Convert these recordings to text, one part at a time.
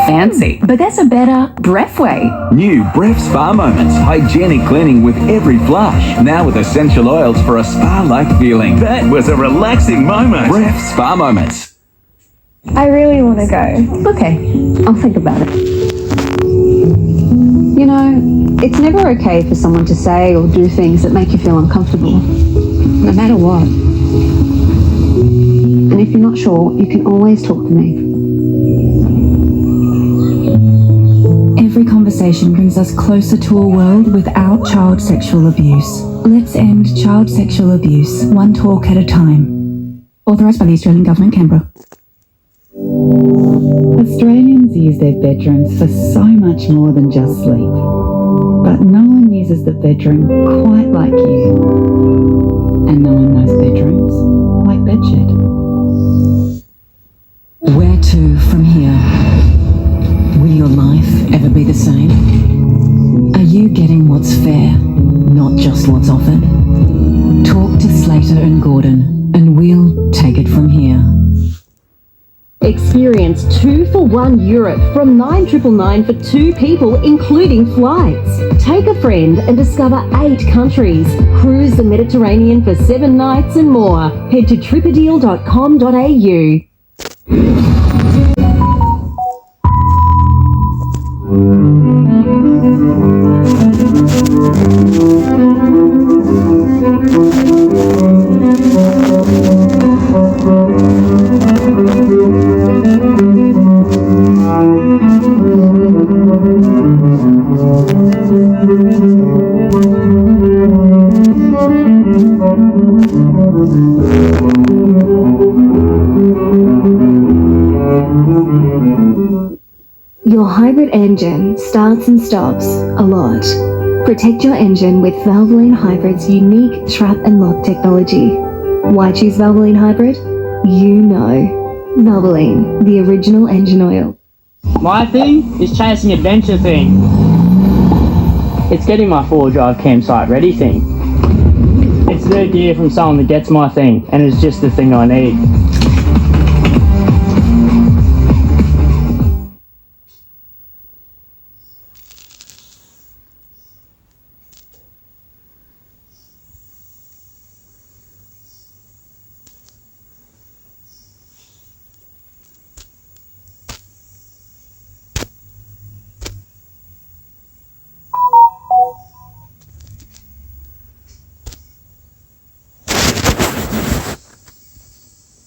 fancy, but there's a better Bref way. New Bref Spa Moments. Hygienic cleaning with every flush. Now with essential oils for a spa-like feeling. That was a relaxing moment. Bref Spa Moments. I really want to go. Okay, I'll think about it. You know, it's never okay for someone to say or do things that make you feel uncomfortable, no matter what. And if you're not sure, you can always talk to me. Every conversation brings us closer to a world without child sexual abuse. Let's end child sexual abuse, one talk at a time. Authorised by the Australian Government, Canberra. Australians use their bedrooms for so much more than just sleep. But no one uses the bedroom quite like you. And no one knows bedrooms like bedshed. Where to from here? Will your life ever be the same? Are you getting what's fair, not just what's offered? Talk to Slater and Gordon, and we'll take it from here. Experience 2 for €1 Europe from 9,999 for 2 people, including flights. Take a friend and discover 8 countries. Cruise the Mediterranean for 7 nights and more. Head to tripadeal.com.au. Your hybrid engine starts and stops a lot. Protect your engine with Valvoline Hybrid's unique trap and lock technology. Why choose Valvoline Hybrid? You know. Valvoline, the original engine oil. My thing is chasing adventure thing. It's getting my 4-drive campsite ready thing. It's the gear from someone that gets my thing, and it's just the thing I need.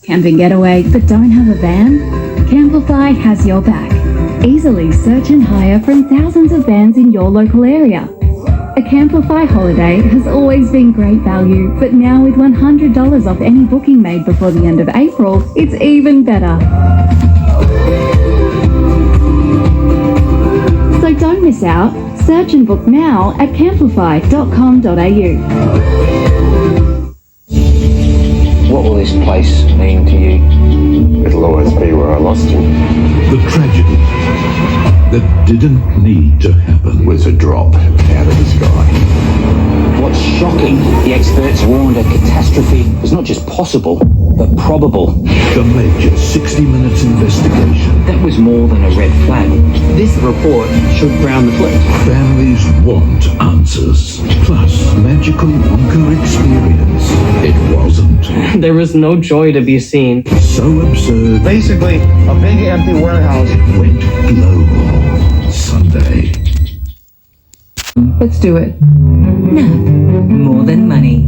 Camping getaway but don't have a van? Camplify has your back. Easily search and hire from thousands of vans in your local area. A Camplify holiday has always been great value, but now with $100 off any booking made before the end of April, it's even better. So don't miss out. Search and book now at camplify.com.au. What will this place mean to you? It'll always be where I lost you. The tragedy that didn't need to happen was a drop out of the sky. What's shocking, the experts warned a catastrophe was not just possible, but probable. The major 60 Minutes investigation. That was more than a red flag. This report should ground the fleet. Families want answers. Plus, magical Wonka experience. It wasn't. There was no joy to be seen. So absurd. Basically, a big empty warehouse. It went global. Sunday. Let's do it. No, more than money.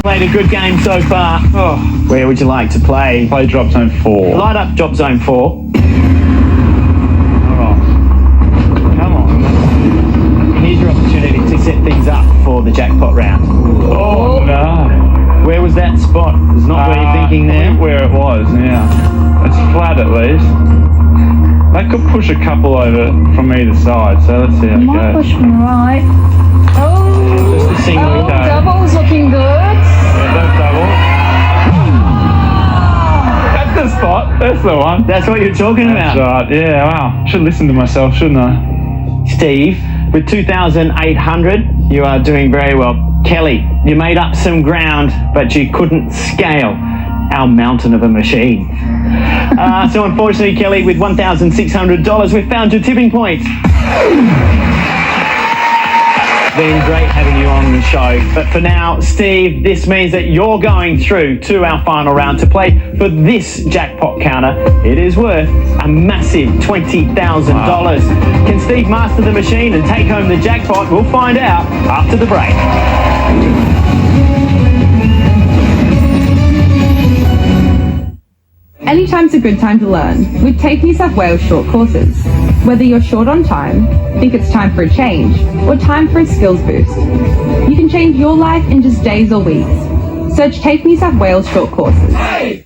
Played a good game so far. Oh, where would you like to play? Play Drop Zone 4. Light up Drop Zone 4. Come on. Here's your opportunity to set things up for the jackpot round. Oh, no. Where was that spot? It's not where you're thinking there. Where it was, yeah. It's flat at least. That could push a couple over from either side, so let's see how it Might goes. push from right. Oh, Just a single. double's looking good. Yeah, that's double. That's the spot. That's the one. That's what you're talking That's about. right. Yeah, wow. Should listen to myself, shouldn't I? Steve, with 2,800, you are doing very well. Kelly, you made up some ground, but you couldn't scale our mountain of a machine. So unfortunately, Kelly, with $1,600, we've found your tipping point. Been great having you on the show. But for now, Steve, this means that you're going through to our final round to play for this jackpot counter. It is worth a massive $20,000. Can Steve master the machine and take home the jackpot? We'll find out after the break. Anytime's a good time to learn with Take New South Wales short courses. Whether you're short on time, think it's time for a change, or time for a skills boost, you can change your life in just days or weeks. Search Take New South Wales short courses. Hey!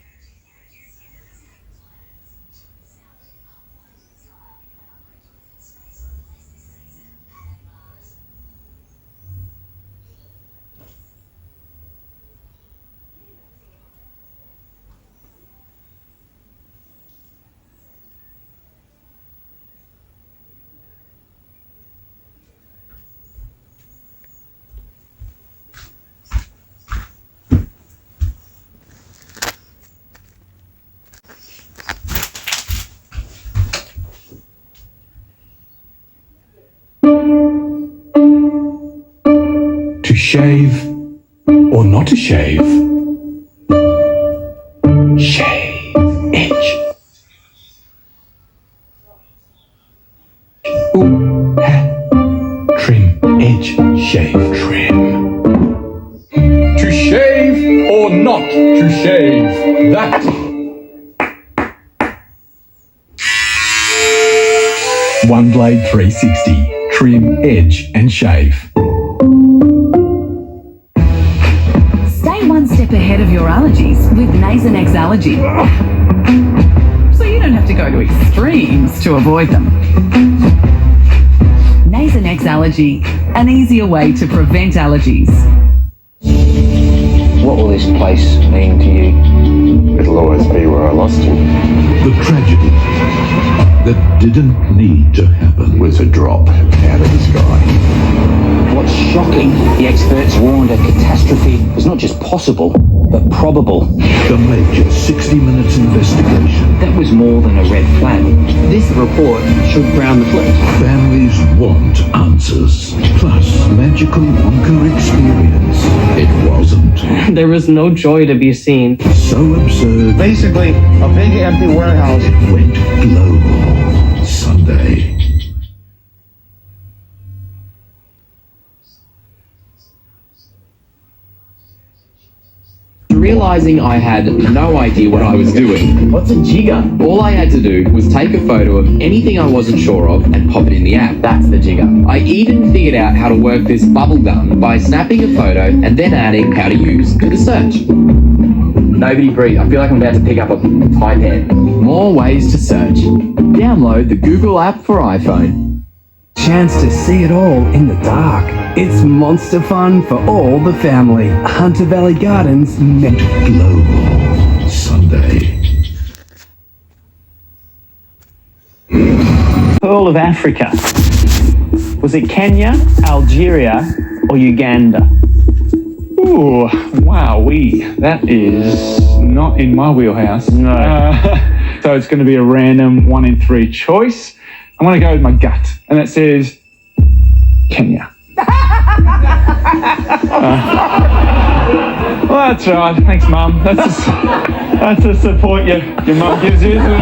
To shave or not to shave? Shave edge. Ooh, trim edge, shave trim. To shave or not to shave? That. One Blade 360. Trim, edge and shave. Stay one step ahead of your allergies with Nasonex Allergy. So you don't have to go to extremes to avoid them. Nasonex Allergy, an easier way to prevent allergies. What will this place mean to you? It'll always be where I lost him. The tragedy that didn't need to happen Was a drop out of the sky. What's shocking, the experts warned a catastrophe was not just possible, but probable. The major 60 minutes investigation. That was more than a red flag. This report should ground the fleet. Families want answers. Plus, magical Wonka experience. It wasn't. There was no joy to be seen. So absurd. Basically, a big empty warehouse. It went global Sunday. Realising I had no idea what I was doing. What's a jigger? All I had to do was take a photo of anything I wasn't sure of and pop it in the app. That's the jigger. I even figured out how to work this bubble gun by snapping a photo and then adding how to use to the search. Nobody breathe. I feel like I'm about to pick up a pie pen. More ways to search. Download the Google app for iPhone. Chance to see it all in the dark. It's monster fun for all the family. Hunter Valley Gardens met global Sunday. Pearl of Africa. Was it Kenya, Algeria, or Uganda? Ooh, wowee. That is not in my wheelhouse. No. So it's going to be a random 1 in 3 choice. I'm going to go with my gut, and it says Kenya. Well, that's right. Thanks, Mum. That's the support your mum gives you, isn't it?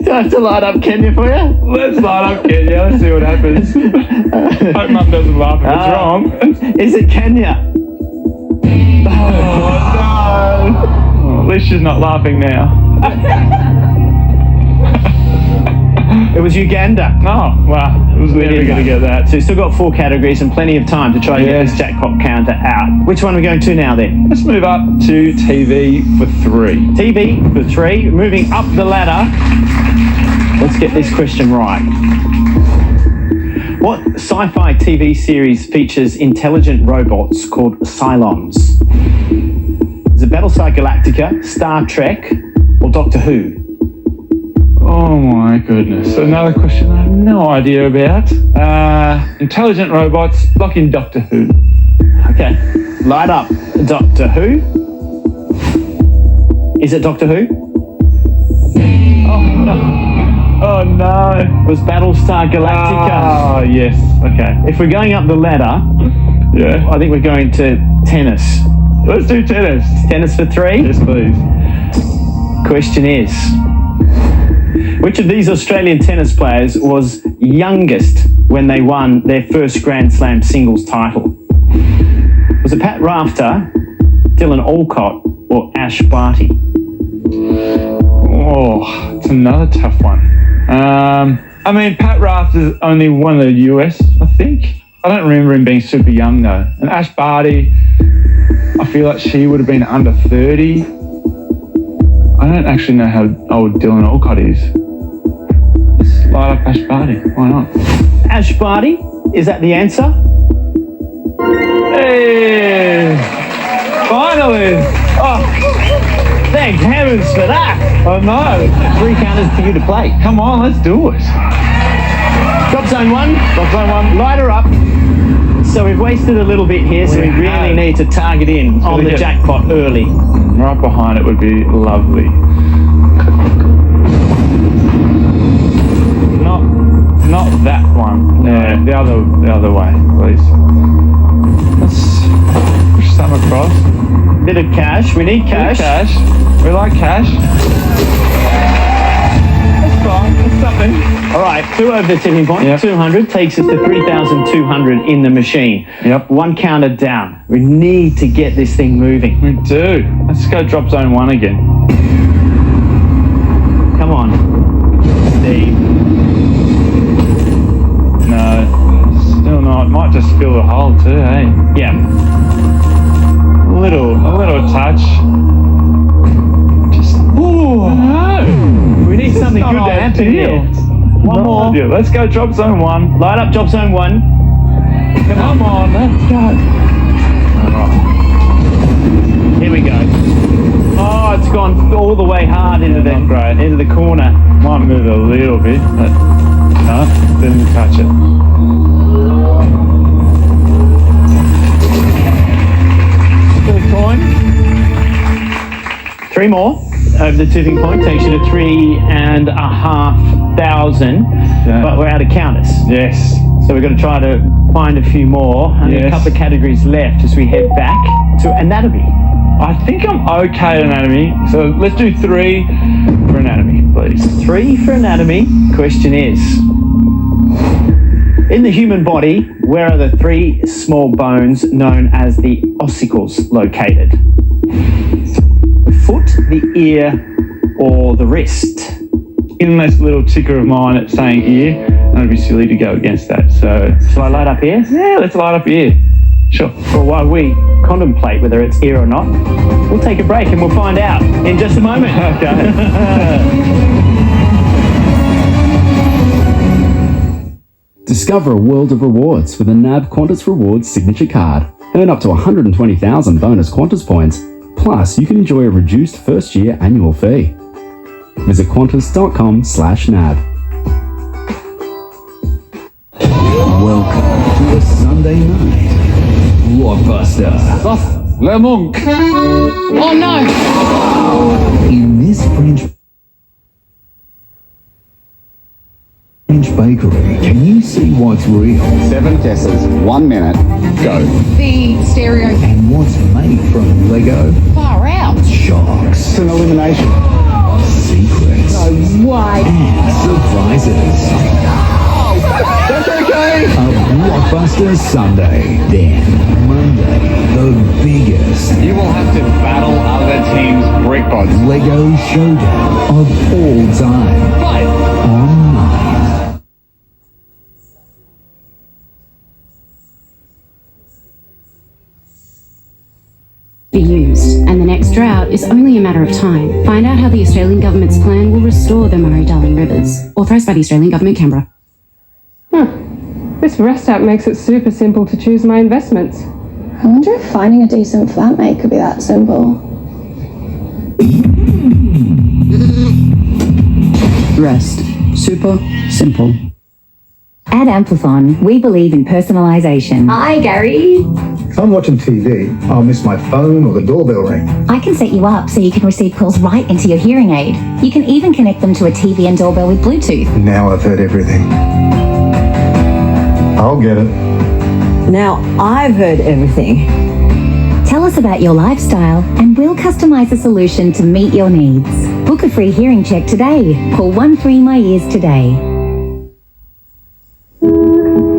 Do I have to light up Kenya for you? Let's light up Kenya. Let's see what happens. Hope Mum doesn't laugh if it's wrong. Is it Kenya? Oh, no. Well, at least she's not laughing now. It was Uganda. Oh, wow. I was never going to get that. So you've still got 4 categories and plenty of time to try and get this jackpot counter out. Which one are we going to now then? Let's move up to TV for 3. TV for 3. Moving up the ladder. Let's get this question right. What sci-fi TV series features intelligent robots called Cylons? Is it Battlestar Galactica, Star Trek, or Doctor Who? Oh my goodness. Another question I have no idea about. Intelligent robots blocking Doctor Who. Okay, light up Doctor Who. Is it Doctor Who? Oh no. Oh no. It was Battlestar Galactica. Oh yes, okay. If we're going up the ladder, Yeah. I think we're going to tennis. Let's do tennis. Tennis for 3? Yes, please. Question is, which of these Australian tennis players was youngest when they won their first Grand Slam singles title? Was it Pat Rafter, Dylan Alcott, or Ash Barty? Oh, it's another tough one. I mean, Pat Rafter's only won the US, I think. I don't remember him being super young though. And Ash Barty, I feel like she would have been under 30. I don't actually know how old Dylan Alcott is. Let's light up Ash Barty. Why not? Ash Barty, is that the answer? Hey! Finally! Oh, thank heavens for that. I know. 3 counters for you to play. Come on, let's do it. Drop zone 1. Drop zone 1. Light her up. So we've wasted a little bit here, so we really need to target in on the jackpot early. Right behind it would be lovely. Not that one. Yeah, the other way, please. Let's push some across. Bit of cash. We need cash. We like cash. That's fine. That's something. All right, 2 over the tipping point. Yep. 200 takes us to 3,200 in the machine. Yep. 1 counter down. We need to get this thing moving. We do. Let's go drop zone 1 again. Come on, Steve. No, still not. Might just fill the hole too, hey? Yeah. A little touch. Just, ooh, no. We need something good to happen here. One more. Idea. Let's go drop zone 1. Light up drop zone 1. Come on, let's go. Here we go. Oh, it's gone all the way hard into the corner. Might move a little bit, but no, didn't touch it. Good coin. 3 more over the tipping point takes you to 3,500. Yeah. But we're out of counters. Yes. So we're going to try to find a few more. Only a couple of categories left as we head back to anatomy. I think I'm okay at anatomy, so let's do 3 for anatomy, please. 3 for anatomy. Question is, in the human body, where are the 3 small bones known as the ossicles located? The foot, the ear, or the wrist? In this little ticker of mine, it's saying ear, and it'd be silly to go against that, so... Shall I light up ear? Yeah, let's light up ear. Sure. Well, while we contemplate whether it's ear or not, we'll take a break and we'll find out in just a moment. Okay. Discover a world of rewards with a NAB Qantas Rewards signature card. Earn up to 120,000 bonus Qantas points. Plus, you can enjoy a reduced first-year annual fee. Visit qantas.com/NAB. Welcome to a Sunday night blockbuster. Le Monk. Oh no! In this French bakery, can you see what's real? 7 guesses, 1 minute, go. The stereo. And what's made from Lego? Far out. Shocks. It's an elimination. Secrets. No way. And surprises. That's okay. A blockbuster Sunday. Then Monday, the biggest. You will have to battle other teams' brick bots. Lego showdown of all time. Fight. On 9. Be used, and the next drought is only a matter of time. Find out how the Australian government's plan will restore the Murray-Darling rivers. Authorised by the Australian Government, Canberra. This Rest app makes it super simple to choose my investments. I wonder if finding a decent flatmate could be that simple. Rest. Super simple. At Amplifon, we believe in personalisation. Hi, Gary. If I'm watching TV, I'll miss my phone or the doorbell ring. I can set you up so you can receive calls right into your hearing aid. You can even connect them to a TV and doorbell with Bluetooth. Now I've heard everything. I'll get it. Now I've heard everything. Tell us about your lifestyle and we'll customise a solution to meet your needs. Book a free hearing check today. Call 13MyEars today.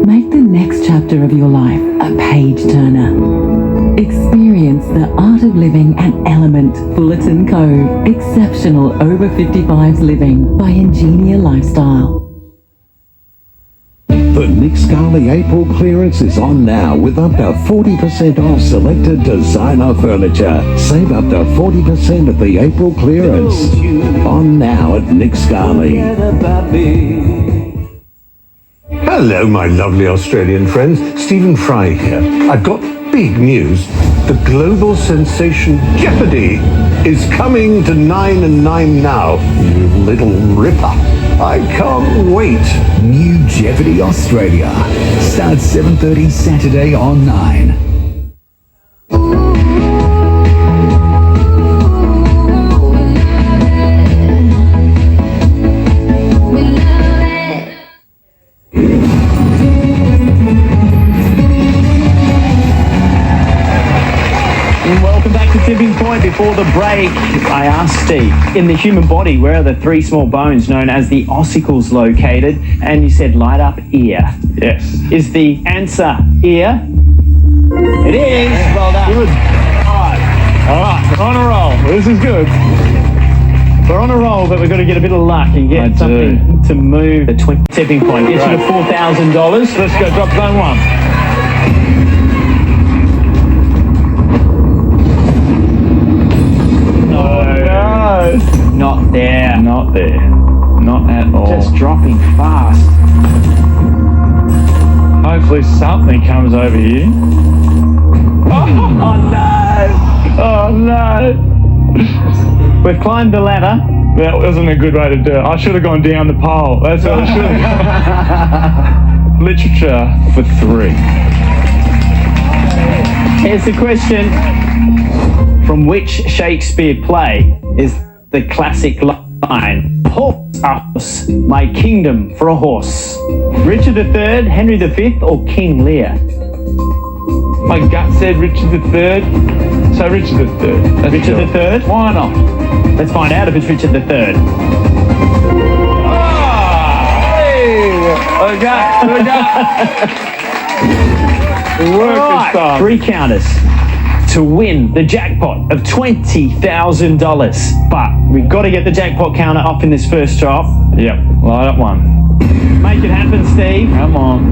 Make the next chapter of your life a page turner. Experience the art of living at Element, Fullerton Cove. Exceptional over 55s living by Ingenia Lifestyle. The Nick Scully April clearance is on now with up to 40% off selected designer furniture. Save up to 40% at the April clearance. On now at Nick Scully. Hello, my lovely Australian friends. Stephen Fry here. I've got big news. The global sensation Jeopardy is coming to 9 and 9 now. You little ripper. I can't wait. New Jeopardy Australia. Starts 7:30 Saturday on 9. Welcome back to Tipping Point. Before the break, I asked Steve, in the human body, where are the three small bones known as the ossicles located? And you said light up ear. Yes. Is the answer ear? It is. Well done. Good. All right, we're on a roll. This is good. We're on a roll, but we've got to get a bit of luck and get something to move the tipping point. Get you to $4,000. Let's go drop zone 1. Not there. Not there. Not at all. Just dropping fast. Hopefully something comes over here. Oh no! Oh no! We've climbed the ladder. That wasn't a good way to do it. I should have gone down the pole. That's what I should have. Literature for 3. Here's the question. From which Shakespeare play is the classic line, horse, my kingdom for a horse? Richard III, Henry V, or King Lear? My gut said Richard III, so Richard III. That's Richard III? Why not? Let's find out if it's Richard III. The work is done. 3 counters to win the jackpot of $20,000. But we've got to get the jackpot counter up in this first drop. Yep, light up 1. Make it happen, Steve. Come on.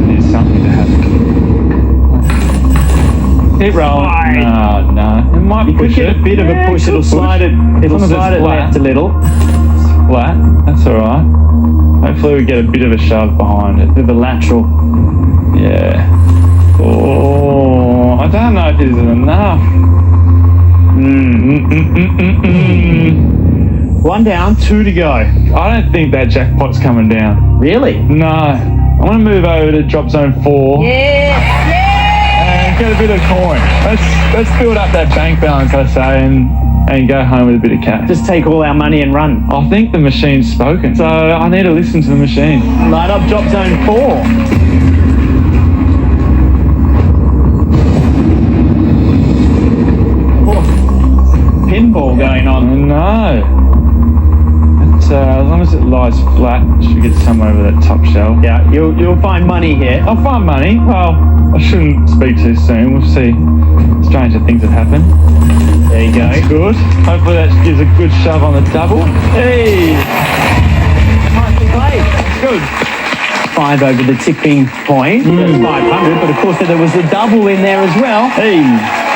There's something to happen. Keep rolling. No. It might You could get a bit of a push. It'll slide it. It'll slide it left a little. Flat. That's all right. Hopefully we get a bit of a shove behind it. A bit of a lateral. Yeah. Oh, I don't know if this is enough. 1 down, 2 to go. I don't think that jackpot's coming down. Really? No. I'm going to move over to drop zone 4. Yeah. And get a bit of coin. Let's build up that bank balance, I say, and go home with a bit of cash. Just take all our money and run. I think the machine's spoken, so I need to listen to the machine. Light up drop zone 4. Pinball going on. No. As long as it lies flat, should get somewhere over that top shelf. Yeah, you'll find money here. I'll find money. Well, I shouldn't speak too soon. We'll see. Stranger things have happened. There you go. That's good. Hopefully that gives a good shove on the double. Hey! Nicely played. Good. 5 over the tipping point. That's 500, but of course there was the double in there as well. Hey!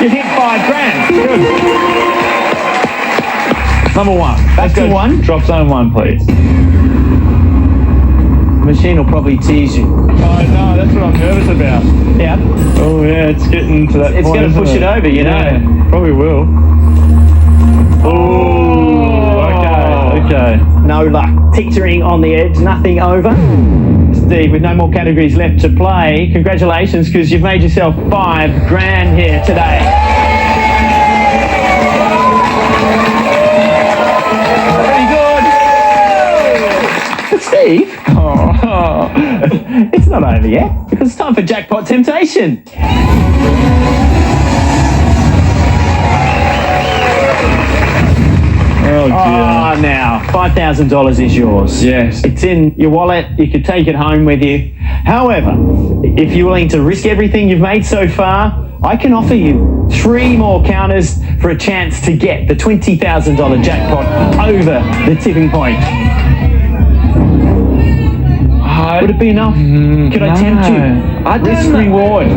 You hit $5,000. Good. Number 1. Back to 1. Drop zone 1, please. The machine will probably tease you. Oh no, that's what I'm nervous about. Yeah. Oh yeah, it's getting to that It's point. going to push it over, you know. Probably will. Oh, Okay. No luck. Teetering on the edge, nothing over. Steve, with no more categories left to play, congratulations, because you've made yourself $5,000 here today. Pretty good. But Steve, it's not over yet, because it's time for Jackpot Temptation. Oh, dear. Now, $5,000 is yours. Yes. It's in your wallet. You could take it home with you. However, if you're willing to risk everything you've made so far, I can offer you 3 more counters for a chance to get the $20,000 jackpot over the tipping point. Would it be enough? Could I tempt you? I don't risk know. reward. No.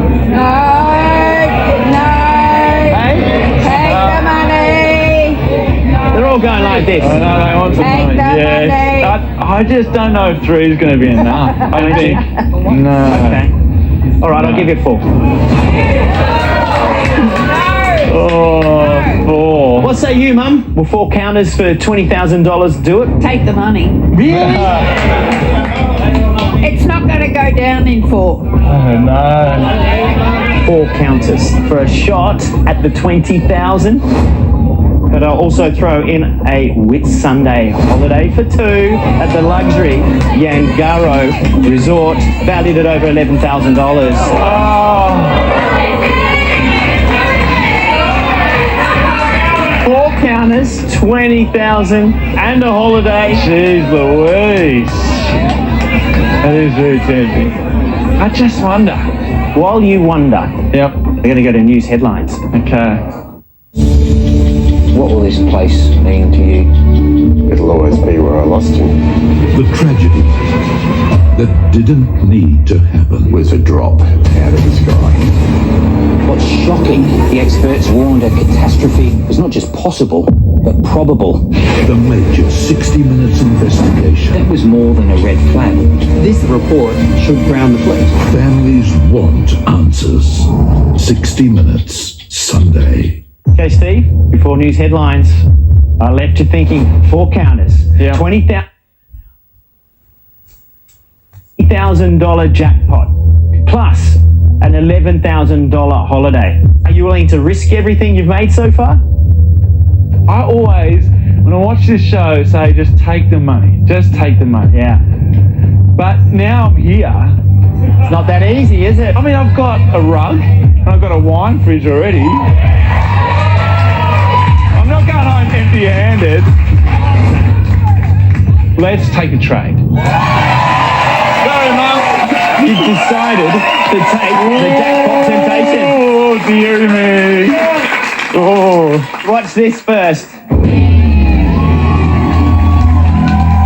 Hey? Take the money. They're all going like this. I know, they want some Take money. the Yeah. I just don't know if 3 is going to be enough. I don't think. No. Okay. All right, I'll give you 4. Oh, 4. What say you, Mum? Will 4 counters for $20,000 do it? Take the money. Really? It's not going to go down in 4. Oh, no. 4 counters for a shot at the 20,000. But I'll also throw in a Whitsunday holiday for 2 at the luxury Yangaro Resort, valued at over $11,000. Oh. 4 counters, 20,000, and a holiday. Jeez Louise. That is very tempting. I just wonder. While you wonder, Yep. we're going to go to news headlines. Okay. What will this place mean to you? It'll always be where I lost you. The tragedy that didn't need to happen Was a drop out of the sky. What's shocking, the experts warned a catastrophe was not just possible, but probable. The major 60 minutes investigation. That was more than a red flag. This report should ground the fleet. Families want answers. 60 minutes, Sunday. Okay, Steve, before news headlines, I left you thinking 4 counters, Yeah. $20,000 jackpot, plus an $11,000 holiday. Are you willing to risk everything you've made so far? I always, when I watch this show, say just take the money. Just take the money. Yeah. But now I'm here. It's not that easy, is it? I mean, I've got a rug and I've got a wine fridge already. I'm not going home empty-handed. Let's take a trade. Sorry, Mum. You've decided to take the jackpot temptation. Oh, dear me. Oh. Watch this first.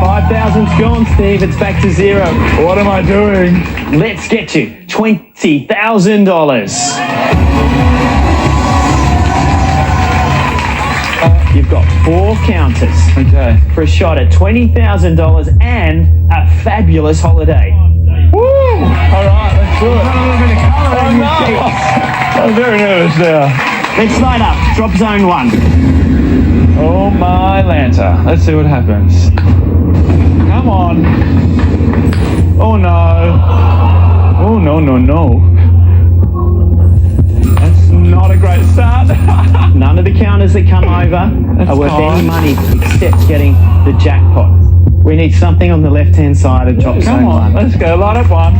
5,000's gone, Steve. It's back to 0. What am I doing? Let's get you $20,000. You've got 4 counters Okay. for a shot at $20,000 and a fabulous holiday. Woo! All right, let's do it. Oh, no. I'm very nervous now. Let's line up. Drop zone 1. Oh, my Lanta. Let's see what happens. Come on. Oh, no. Oh, no, no, no. That's not a great start. None of the counters that come over are worth any money except getting the jackpot. We need something on the left-hand side of drop zone 1. Let's go. Light up 1.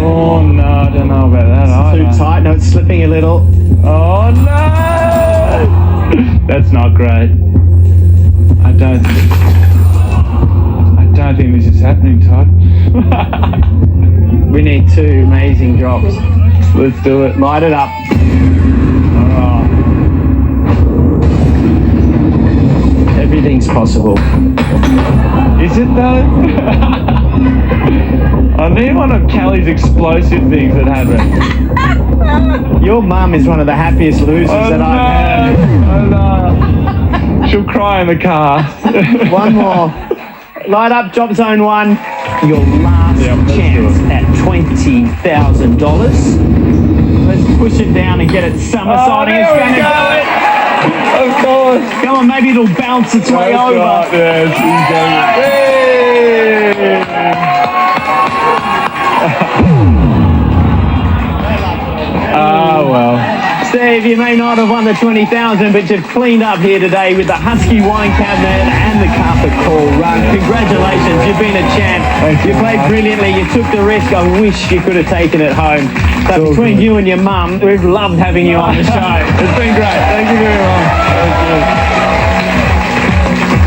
Oh, no. I don't know about that either. Too tight. No, it's slipping a little. Oh, no. That's not great. I don't think this is happening, Todd. We need 2 amazing drops. Let's do it. Light it up. Oh. Everything's possible. Is it though? I need one of Callie's explosive things that happen. Your mum is one of the happiest losers that I've heard. Oh no. She'll cry in the car. 1 more. Light up drop zone 1. Your last chance at $20,000. Let's push it down and get it somersaulting. There we go. Of course. Come on, maybe it'll bounce its way over. Right, yes, Oh, well. Steve, you may not have won the 20,000, but you've cleaned up here today with the Husky wine cabinet and the carpet call rug. Congratulations, you've been a champ. You played brilliantly, you took the risk. I wish you could have taken it home. So between you and your mum, we've loved having you on the show. It's been great. Thank you very much.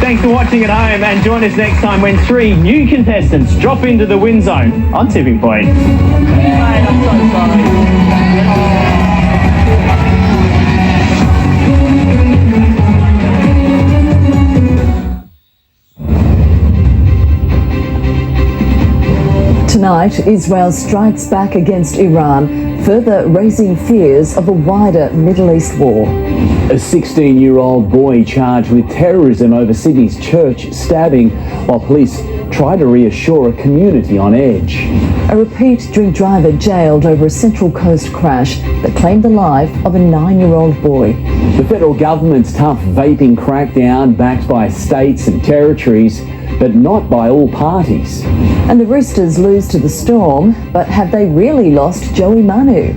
Thanks for watching at home, and join us next time when 3 new contestants drop into the win zone on Tipping Point. I'm so sorry. Tonight, Israel strikes back against Iran, further raising fears of a wider Middle East war. A 16-year-old boy charged with terrorism over Sydney's church stabbing while police try to reassure a community on edge. A repeat drink driver jailed over a Central Coast crash that claimed the life of a 9-year-old boy. The federal government's tough vaping crackdown backed by states and territories, but not by all parties. And the Roosters lose to the Storm, but have they really lost Joey Manu?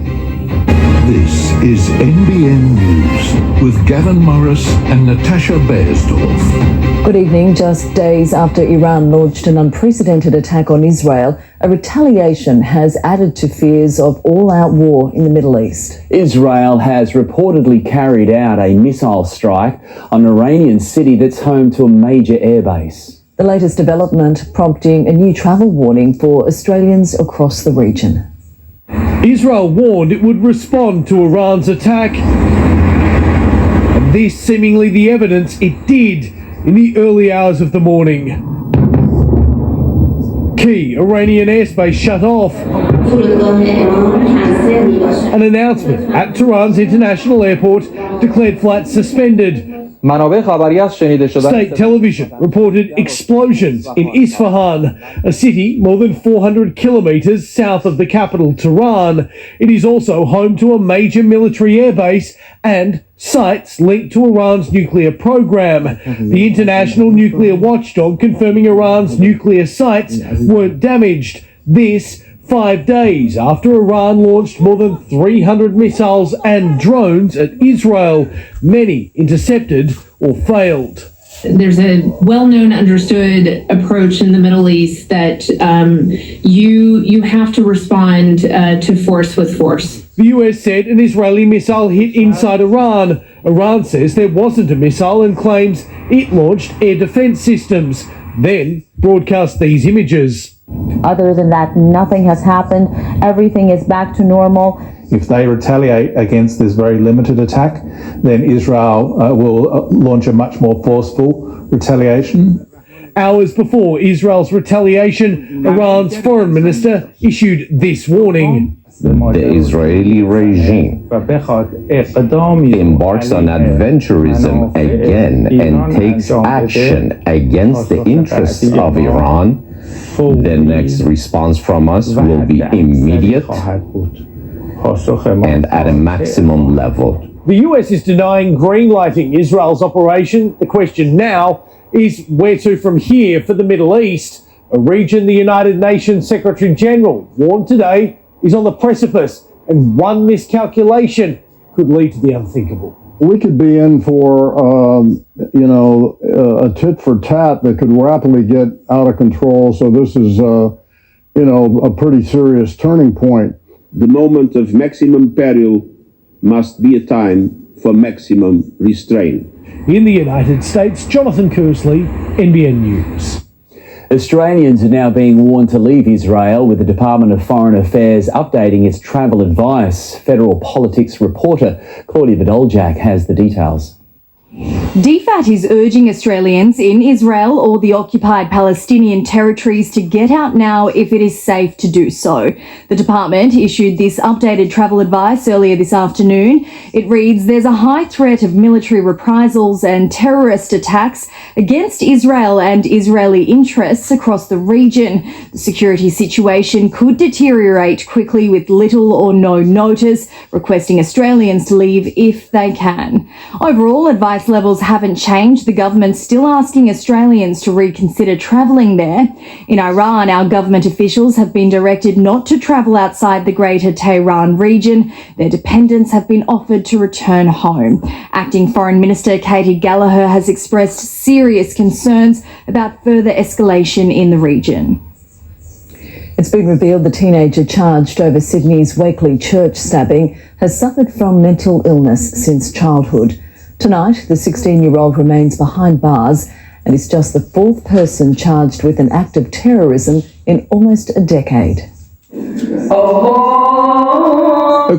This is NBN News with Gavin Morris and Natasha Beyersdorf. Good evening. Just days after Iran launched an unprecedented attack on Israel, a retaliation has added to fears of all-out war in the Middle East. Israel has reportedly carried out a missile strike on an Iranian city that's home to a major airbase. The latest development prompting a new travel warning for Australians across the region. Israel warned it would respond to Iran's attack, and this seemingly the evidence it did in the early hours of the morning. Key Iranian airspace shut off. An announcement at Tehran's international airport declared flights suspended. State television reported explosions in Isfahan, a city more than 400 kilometres south of the capital, Tehran. It is also home to a major military airbase and sites linked to Iran's nuclear program. The international nuclear watchdog confirming Iran's nuclear sites weren't damaged. This 5 days after Iran launched more than 300 missiles and drones at Israel, many intercepted or failed. There's a well-known, understood approach in the Middle East that you have to respond to force with force. The US said an Israeli missile hit inside Iran. Iran says there wasn't a missile and claims it launched air defense systems, then broadcast these images. Other than that, nothing has happened. Everything is back to normal. If they retaliate against this very limited attack, then Israel will launch a much more forceful retaliation. Hours before Israel's retaliation, Iran's foreign minister issued this warning. The Israeli regime embarks on adventurism again and takes action against the interests of Iran. The next response from us will be immediate and at a maximum level. The US is denying greenlighting Israel's operation. The question now is where to from here for the Middle East, a region the United Nations Secretary General warned today is on the precipice, and one miscalculation could lead to the unthinkable. We could be in for, a tit for tat that could rapidly get out of control. So this is, a pretty serious turning point. The moment of maximum peril must be a time for maximum restraint. In the United States, Jonathan Kersley, NBN News. Australians are now being warned to leave Israel, with the Department of Foreign Affairs updating its travel advice. Federal politics reporter Claudia Vidoljak has the details. DFAT is urging Australians in Israel or the occupied Palestinian territories to get out now if it is safe to do so. The department issued this updated travel advice earlier this afternoon. It reads, there's a high threat of military reprisals and terrorist attacks against Israel and Israeli interests across the region. The security situation could deteriorate quickly with little or no notice, requesting Australians to leave if they can. Overall, advice levels haven't changed. The government's still asking Australians to reconsider travelling there. In Iran, our government officials have been directed not to travel outside the Greater Tehran region. Their dependents have been offered to return home. Acting Foreign Minister Katie Gallagher has expressed serious concerns about further escalation in the region. It's been revealed the teenager charged over Sydney's Wakeley church stabbing has suffered from mental illness since childhood. Tonight, the 16-year-old remains behind bars and is just the fourth person charged with an act of terrorism in almost a decade. A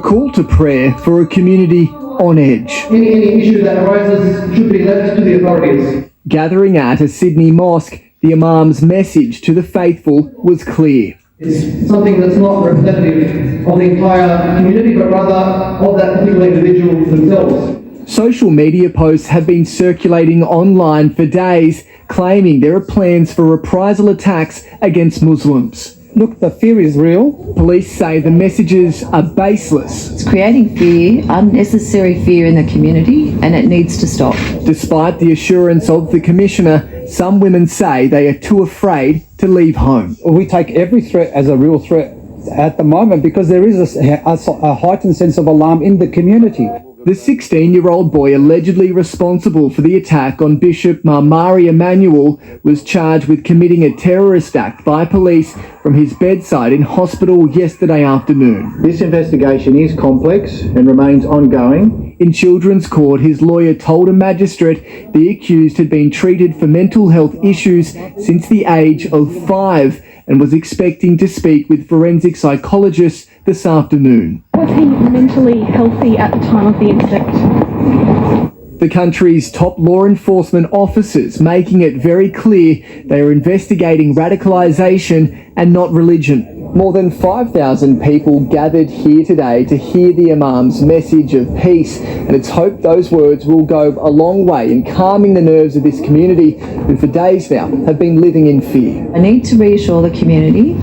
call to prayer for a community on edge. Any issue that arises should be left to the authorities. Gathering at a Sydney mosque, the Imam's message to the faithful was clear. It's something that's not representative of the entire community, but rather of that particular individual themselves. Social media posts have been circulating online for days, claiming there are plans for reprisal attacks against Muslims. Look, the fear is real. Police say the messages are baseless. It's creating fear, unnecessary fear in the community, and it needs to stop. Despite the assurance of the Commissioner, some women say they are too afraid to leave home. We take every threat as a real threat at the moment because there is a heightened sense of alarm in the community. The 16-year-old boy allegedly responsible for the attack on Bishop Marmari Emmanuel was charged with committing a terrorist act by police from his bedside in hospital yesterday afternoon. This investigation is complex and remains ongoing. In Children's Court, his lawyer told a magistrate the accused had been treated for mental health issues since the age of 5 and was expecting to speak with forensic psychologists this afternoon. Was he mentally healthy at the time of the incident? The country's top law enforcement officers making it very clear they are investigating radicalisation and not religion. More than 5,000 people gathered here today to hear the Imam's message of peace, and it's hoped those words will go a long way in calming the nerves of this community who for days now have been living in fear. I need to reassure the community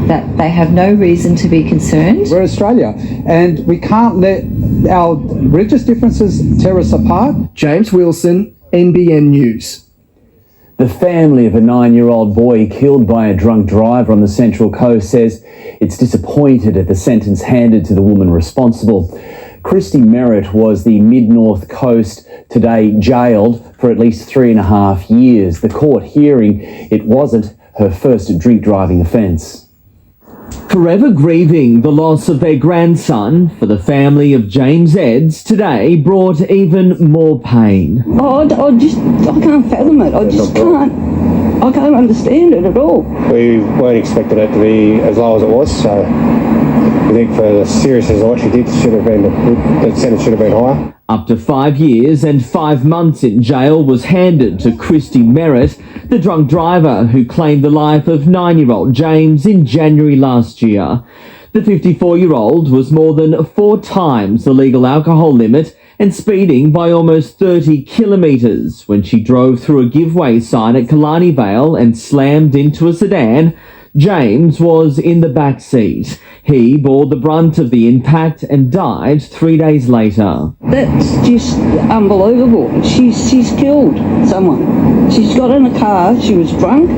that they have no reason to be concerned. We're Australia, and we can't let our religious differences tear us apart. James Wilson, NBN News. The family of a 9-year-old boy killed by a drunk driver on the Central Coast says it's disappointed at the sentence handed to the woman responsible. Christy Merritt was the Mid-North Coast today jailed for at least 3.5 years. The court hearing it wasn't her first drink driving offence. Forever grieving the loss of their grandson, for the family of James Edds today brought even more pain. I can't fathom it. I can't understand it at all. We weren't expecting it to be as low as it was, so I think for the seriousness of what she did, the sentence should have been higher. Up to 5 years and 5 months in jail was handed to Christy Merritt, the drunk driver who claimed the life of 9-year-old James in January last year. The 54-year-old was more than 4 times the legal alcohol limit and speeding by almost 30 kilometres when she drove through a giveaway sign at Killarney Vale and slammed into a sedan. James was in the back seat. He bore the brunt of the impact and died 3 days later. That's just unbelievable. She's killed someone. She's got in a car, she was drunk,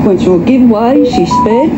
went through a giveaway, she sped,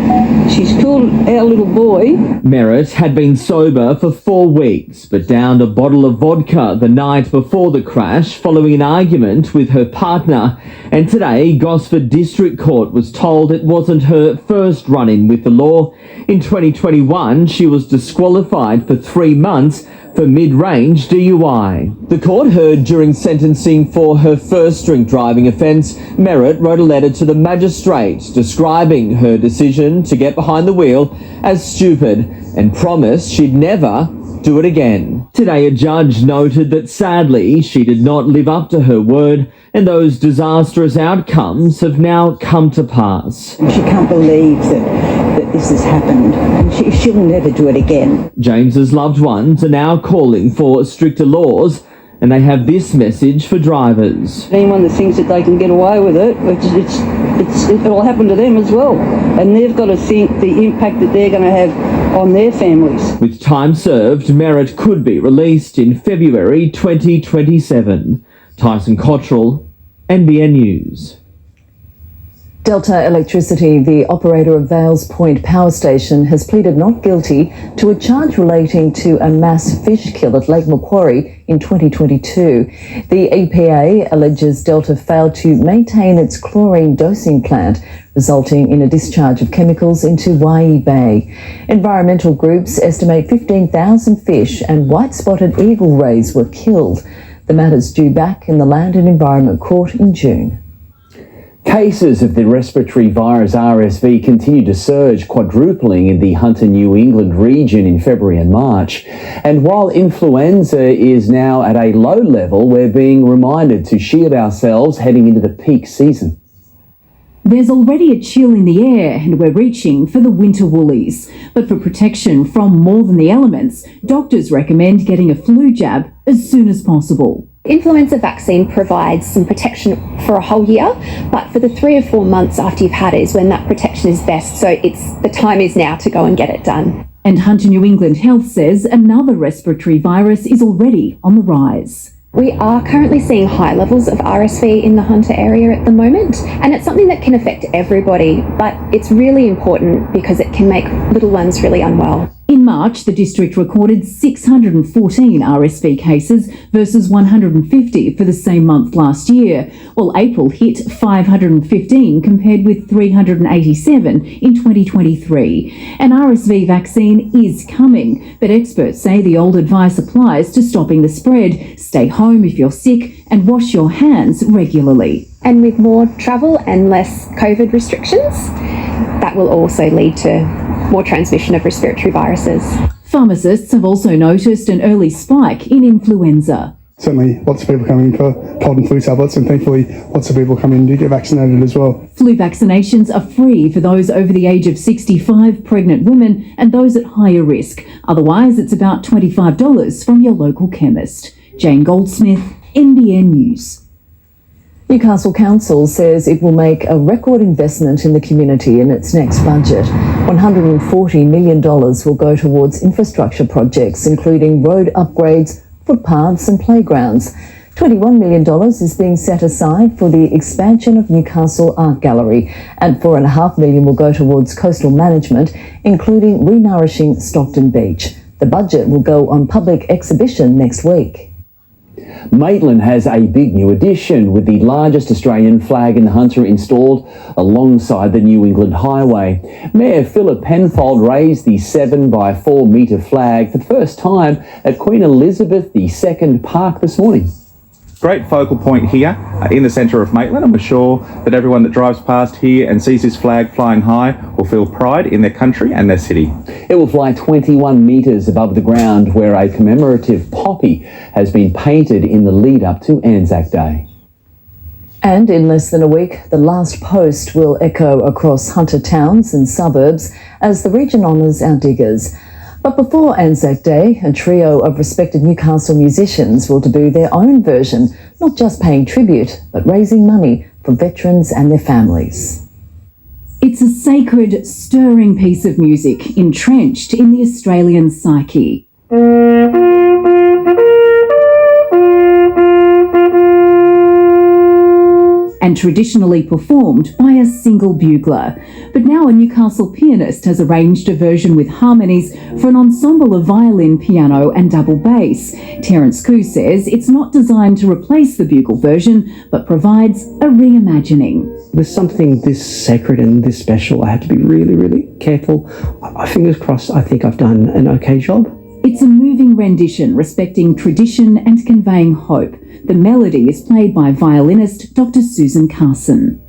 she's killed our little boy. Merritt had been sober for 4 weeks, but downed a bottle of vodka the night before the crash following an argument with her partner. And today, Gosford District Court was told it wasn't her first run-in with the law. In 2021, she was disqualified for 3 months for mid-range DUI. The court heard during sentencing for her first drink driving offence, Merritt wrote a letter to the magistrate describing her decision to get behind the wheel as stupid and promised she'd never do it again. Today, a judge noted that sadly she did not live up to her word, and those disastrous outcomes have now come to pass. She can't believe that this has happened, and she'll never do it again. James's loved ones are now calling for stricter laws, and they have this message for drivers. Anyone that thinks that they can get away with it, it'll happen to them as well. And they've got to think the impact that they're going to have on their families. With time served, Merritt could be released in February 2027. Tyson Cottrell, NBN News. Delta Electricity, the operator of Vales Point Power Station, has pleaded not guilty to a charge relating to a mass fish kill at Lake Macquarie in 2022. The EPA alleges Delta failed to maintain its chlorine dosing plant, resulting in a discharge of chemicals into Waii Bay. Environmental groups estimate 15,000 fish and white-spotted eagle rays were killed. The matter's due back in the Land and Environment Court in June. Cases of the respiratory virus RSV continue to surge, quadrupling in the Hunter, New England region in February and March. And while influenza is now at a low level, we're being reminded to shield ourselves heading into the peak season. There's already a chill in the air and we're reaching for the winter woolies. But for protection from more than the elements, doctors recommend getting a flu jab as soon as possible. Influenza vaccine provides some protection for a whole year, but for the 3 or 4 months after you've had it is when that protection is best. So the time is now to go and get it done. And Hunter New England Health says another respiratory virus is already on the rise. We are currently seeing high levels of RSV in the Hunter area at the moment, and it's something that can affect everybody, but it's really important because it can make little ones really unwell. In March, the district recorded 614 RSV cases versus 150 for the same month last year, while April hit 515 compared with 387 in 2023. An RSV vaccine is coming, but experts say the old advice applies to stopping the spread. Stay home if you're sick and wash your hands regularly. And with more travel and less COVID restrictions, that will also lead to more transmission of respiratory viruses. Pharmacists have also noticed an early spike in influenza. Certainly lots of people coming for cold and flu tablets, and thankfully lots of people come in to get vaccinated as well. Flu vaccinations are free for those over the age of 65, pregnant women and those at higher risk. Otherwise, it's about $25 from your local chemist. Jane Goldsmith, NBN News. Newcastle Council says it will make a record investment in the community in its next budget. $140 million will go towards infrastructure projects, including road upgrades, footpaths and playgrounds. $21 million is being set aside for the expansion of Newcastle Art Gallery, and $4.5 million will go towards coastal management, including renourishing Stockton Beach. The budget will go on public exhibition next week. Maitland has a big new addition, with the largest Australian flag in the Hunter installed alongside the New England Highway. Mayor Philip Penfold raised the 7-by-4 metre flag for the first time at Queen Elizabeth II Park this morning. Great focal point here in the centre of Maitland, and we're sure that everyone that drives past here and sees this flag flying high will feel pride in their country and their city. It will fly 21 metres above the ground, where a commemorative poppy has been painted in the lead up to Anzac Day. And in less than a week, the last post will echo across Hunter towns and suburbs as the region honours our diggers. But before Anzac Day, a trio of respected Newcastle musicians will debut their own version, not just paying tribute, but raising money for veterans and their families. It's a sacred, stirring piece of music entrenched in the Australian psyche. And traditionally performed by a single bugler. But now a Newcastle pianist has arranged a version with harmonies for an ensemble of violin, piano and double bass. Terence Koo says it's not designed to replace the bugle version, but provides a reimagining. With something this sacred and this special, I have to be really, really careful. Fingers crossed, I think I've done an okay job. It's a moving rendition respecting tradition and conveying hope. The melody is played by violinist Dr. Susan Carson.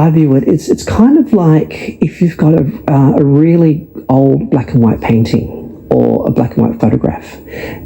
I view it, it's kind of like if you've got a really old black and white painting or a black and white photograph,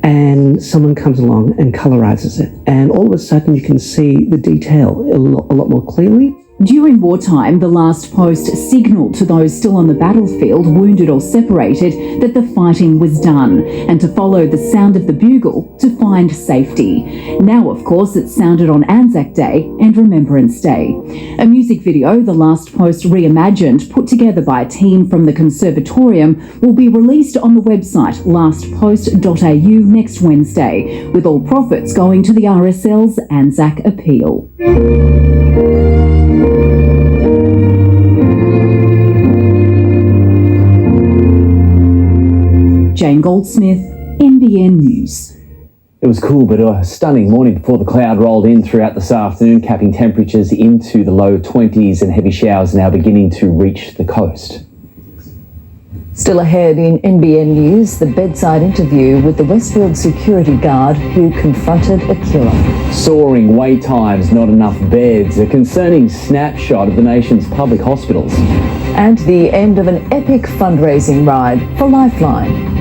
and someone comes along and colorizes it, and all of a sudden you can see the detail a lot more clearly. During wartime, the last post signalled to those still on the battlefield, wounded or separated, that the fighting was done, and to follow the sound of the bugle to find safety. Now, of course, it's sounded on Anzac Day and Remembrance Day. A music video, The Last Post Reimagined, put together by a team from the Conservatorium, will be released on the website lastpost.au next Wednesday, with all profits going to the RSL's Anzac Appeal. Jane Goldsmith, NBN News. It was cool, but a stunning morning before the cloud rolled in throughout this afternoon, capping temperatures into the low 20s, and heavy showers now beginning to reach the coast. Still ahead in NBN News, the bedside interview with the Westfield security guard who confronted a killer. Soaring wait times, not enough beds, a concerning snapshot of the nation's public hospitals. And the end of an epic fundraising ride for Lifeline.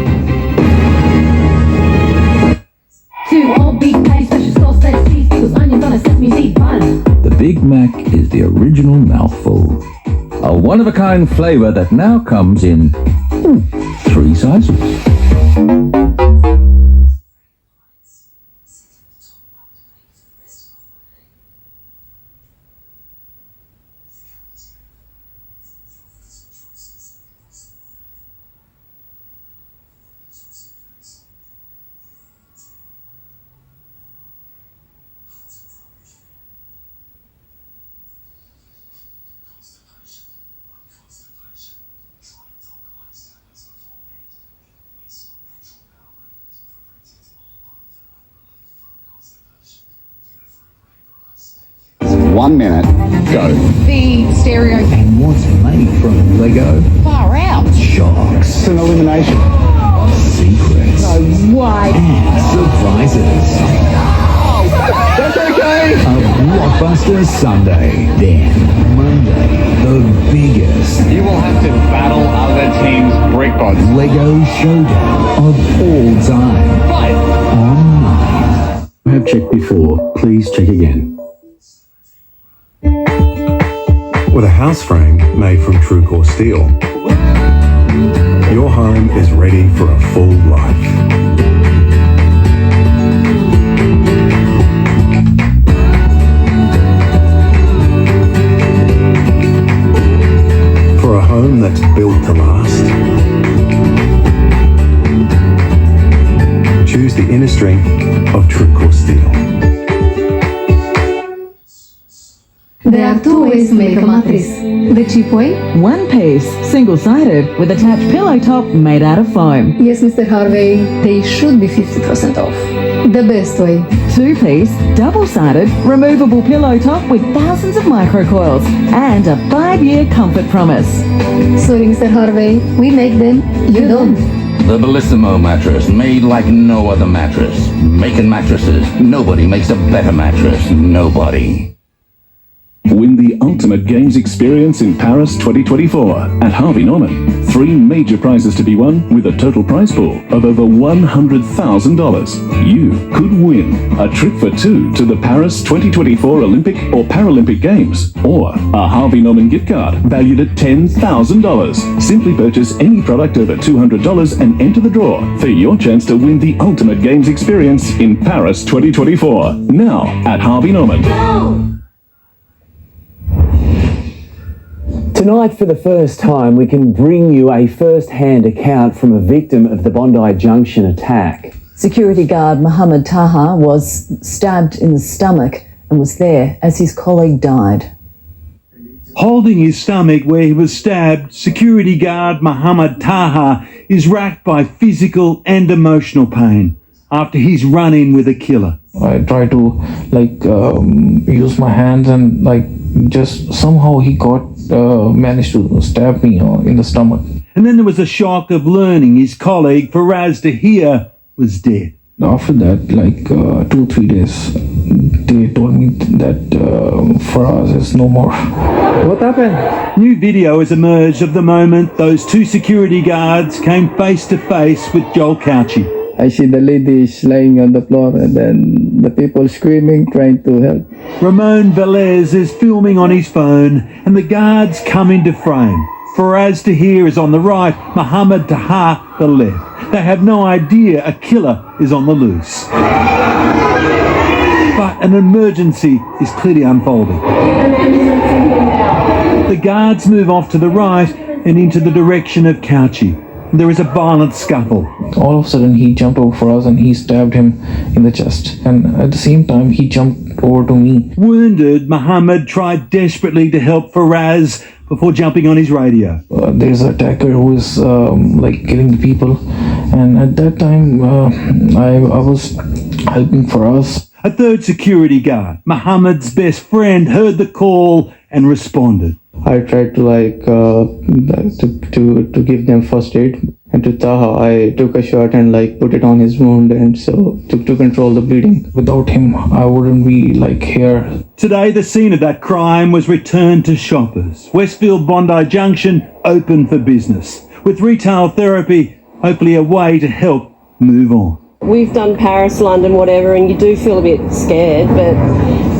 The Big Mac is the original mouthful. A one-of-a-kind flavour that now comes in 3 sizes. One minute, go. The stereo. And what's made from Lego? Far out. Shocks. It's an elimination. Secrets. No way. And surprises. That's okay. A blockbuster Sunday. Then Monday, the biggest. You will have to battle other teams' brickbots. Lego showdown of all time. Fight. Online. Have checked before. Please check again. With a house frame made from true core steel, your home is ready for a full life. For a home that's built to last, choose the inner strength of true core steel. There are 2 ways to make a mattress. The cheap way? One piece, single-sided, with attached pillow top made out of foam. Yes, Mr. Harvey, they should be 50% off. The best way. 2-piece, double-sided, removable pillow top with thousands of microcoils and a 5-year comfort promise. Sorry, Mr. Harvey, we make them, you don't. The Bellissimo mattress, made like no other mattress. Making mattresses, nobody makes a better mattress. Nobody. Win the ultimate games experience in Paris 2024 at Harvey Norman. 3 major prizes to be won with a total prize pool of over $100,000. You could win a trip for 2 to the Paris 2024 Olympic or Paralympic Games, or a Harvey Norman gift card valued at $10,000. Simply purchase any product over $200 and enter the draw for your chance to win the ultimate games experience in Paris 2024. Now at Harvey Norman. Go! Tonight, for the first time, we can bring you a first-hand account from a victim of the Bondi Junction attack. Security guard Mohammed Taha was stabbed in the stomach and was there as his colleague died. Holding his stomach where he was stabbed, security guard Mohammed Taha is racked by physical and emotional pain after his run-in with a killer. I try to use my hands and just somehow he managed to stab me in the stomach. And then there was a shock of learning his colleague Faraz Dahir was dead. After that, 2-3 days, they told me that Faraz is no more. What happened? New video has emerged of the moment those two security guards came face to face with Joel Couchy. I see the ladies lying on the floor and then the people screaming, trying to help. Ramon Velez is filming on his phone and the guards come into frame. Faraz Tahir is on the right, Mohammed Taha the left. They have no idea a killer is on the loose. But an emergency is clearly unfolding. The guards move off to the right and into the direction of Couchy. There is a violent scuffle. All of a sudden he jumped over for us and he stabbed him in the chest, and at the same time he jumped over to me. Wounded, Mohammed tried desperately to help Faraz before jumping on his radio. There's an attacker who is killing the people, and at that time I was helping Faraz. A third security guard, Mohammed's best friend, heard the call and responded. I tried to give them first aid, and to Taha I took a shot and put it on his wound, and so to control the bleeding. Without him I wouldn't be here. Today the scene of that crime was returned to shoppers. Westfield Bondi Junction open for business, with retail therapy hopefully a way to help move on. We've done Paris, London, whatever, and you do feel a bit scared, but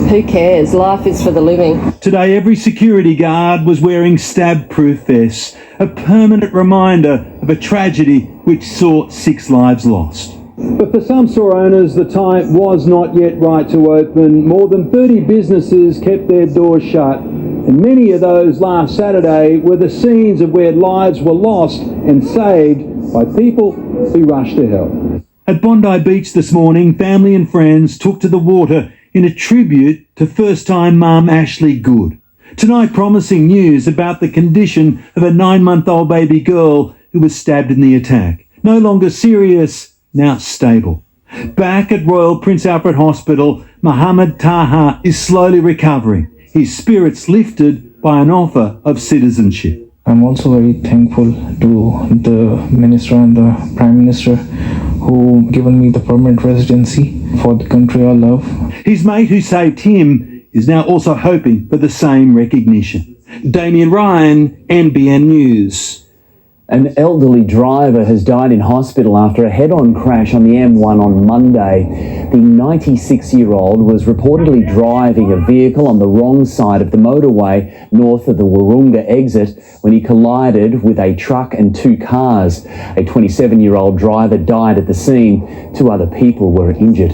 who cares? Life is for the living. Today, every security guard was wearing stab-proof vests, a permanent reminder of a tragedy which saw 6 lives lost. But for some store owners, the time was not yet right to open. More than 30 businesses kept their doors shut, and many of those last Saturday were the scenes of where lives were lost and saved by people who rushed to help. At Bondi Beach this morning, family and friends took to the water in a tribute to first-time mum Ashley Good. Tonight, promising news about the condition of a 9-month-old baby girl who was stabbed in the attack. No longer serious, now stable. Back at Royal Prince Alfred Hospital, Mohammed Taha is slowly recovering, his spirits lifted by an offer of citizenship. I'm also very thankful to the Minister and the Prime Minister who given me the permanent residency for the country I love. His mate who saved him is now also hoping for the same recognition. Damien Ryan, NBN News. An elderly driver has died in hospital after a head-on crash on the M1 on Monday. The 96-year-old was reportedly driving a vehicle on the wrong side of the motorway north of the Wahroonga exit when he collided with a truck and 2 cars. A 27-year-old driver died at the scene. 2 other people were injured.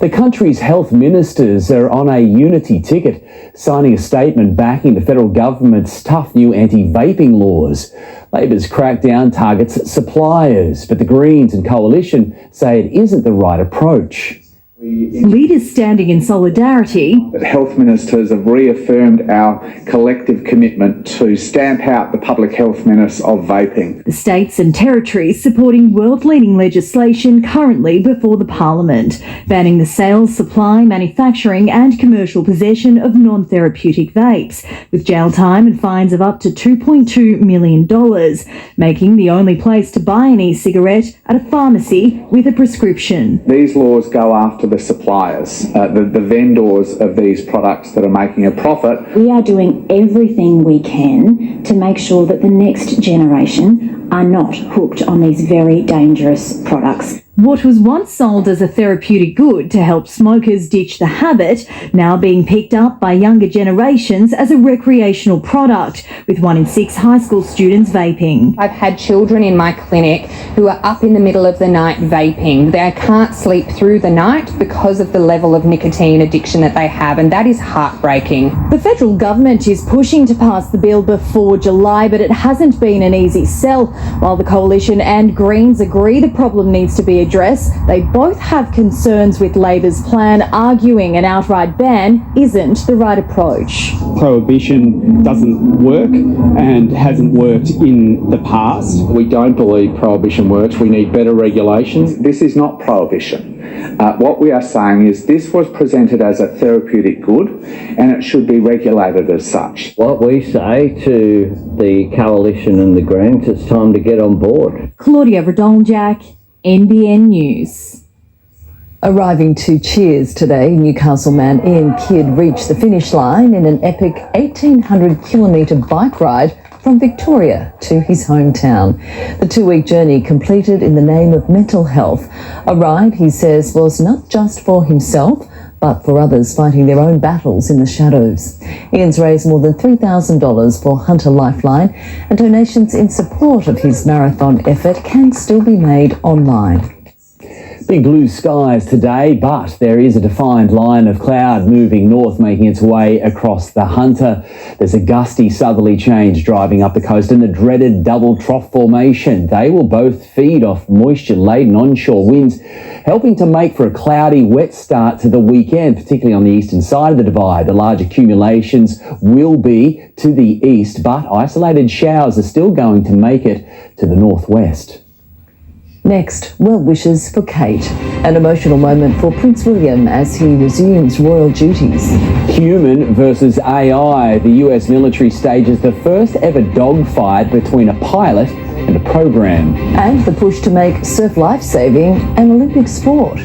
The country's health ministers are on a unity ticket, signing a statement backing the federal government's tough new anti-vaping laws. Labor's crackdown targets suppliers, but the Greens and Coalition say it isn't the right approach. Leaders standing in solidarity. Health ministers have reaffirmed our collective commitment to stamp out the public health menace of vaping. The states and territories supporting world-leading legislation currently before the Parliament, banning the sale, supply, manufacturing and commercial possession of non-therapeutic vapes, with jail time and fines of up to $2.2 million, making the only place to buy an e-cigarette at a pharmacy with a prescription. These laws go after the suppliers, the vendors of these products that are making a profit. We are doing everything we can to make sure that the next generation are not hooked on these very dangerous products. What was once sold as a therapeutic good to help smokers ditch the habit, now being picked up by younger generations as a recreational product, with 1 in 6 high school students vaping. I've had children in my clinic who are up in the middle of the night vaping. They can't sleep through the night because of the level of nicotine addiction that they have, and that is heartbreaking. The federal government is pushing to pass the bill before July, but it hasn't been an easy sell. While the Coalition and Greens agree the problem needs to be addressed, they both have concerns with Labor's plan, arguing an outright ban isn't the right approach. Prohibition doesn't work and hasn't worked in the past. We don't believe prohibition works. We need better regulation. This is not prohibition. What we are saying is this was presented as a therapeutic good and it should be regulated as such. What we say to the Coalition and the Greens, it's time to get on board. Claudia Radoljak, NBN News. Arriving to cheers today, Newcastle man Ian Kidd reached the finish line in an epic 1,800-kilometre bike ride from Victoria to his hometown. The 2-week journey completed in the name of mental health. A ride, he says, was not just for himself, but for others fighting their own battles in the shadows. Ian's raised more than $3,000 for Hunter Lifeline, and donations in support of his marathon effort can still be made online. Big blue skies today, but there is a defined line of cloud moving north, making its way across the Hunter. There's a gusty southerly change driving up the coast and the dreaded double trough formation. They will both feed off moisture-laden onshore winds, helping to make for a cloudy, wet start to the weekend, particularly on the eastern side of the divide. The large accumulations will be to the east, but isolated showers are still going to make it to the northwest. Next, well wishes for Kate. An emotional moment for Prince William as he resumes royal duties. Human versus AI. The US military stages the first ever dogfight between a pilot and a program. And the push to make surf life-saving an Olympic sport.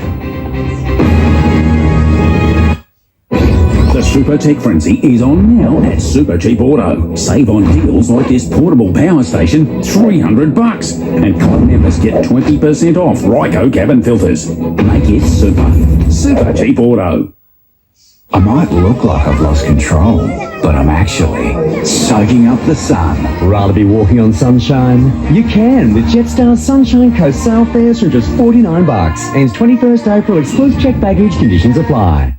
The Super Tech Frenzy is on now at Super Cheap Auto. Save on deals like this portable power station, $300, and club members get 20% off Ryco cabin filters. Make it super cheap auto. I might look like I've lost control, but I'm actually soaking up the sun. Rather be walking on sunshine? You can with Jetstar Sunshine Coast Sail fares from just $49. Ends 21st April. Exclusive check baggage conditions apply.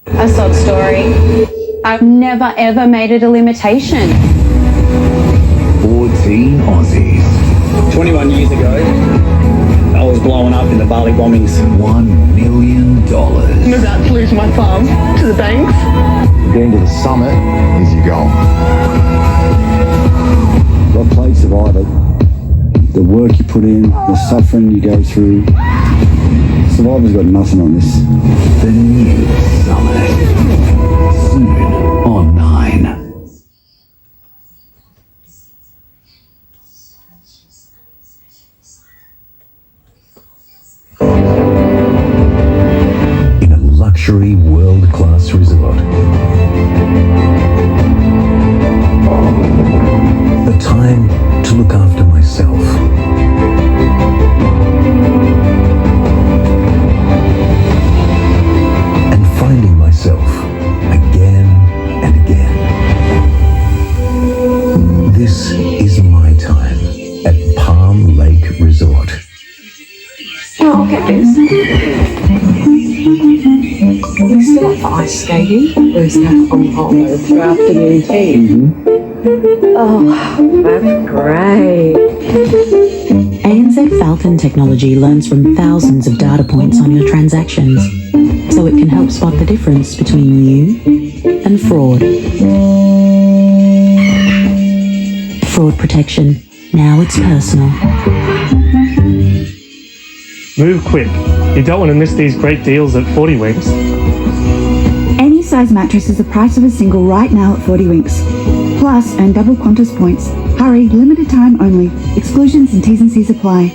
A sob story. I've never ever made it a limitation. 14 Aussies. 21 years ago, I was blowing up in the Bali bombings. $1 million. I'm about to lose my farm to the banks. Getting to the summit is your goal. What played Survivor? The work you put in, the suffering you go through. Survivor's got nothing on this. The new Summit. Soon on 9. In a luxury world-class resort. The time to look after myself. Finding myself again and again. This is my time at Palm Lake Resort. Oh, I'll get this. Are we still up for ice skating? Or is that on hold for afternoon tea? Oh, that's great. ANZ Falcon technology learns from thousands of data points on your transactions, so it can help spot the difference between you and fraud. Fraud protection. Now it's personal. Move quick. You don't want to miss these great deals at 40 Winks. Any size mattress is the price of a single right now at 40 Winks. Plus, earn double Qantas points. Hurry, limited time only. Exclusions and T's and C's apply.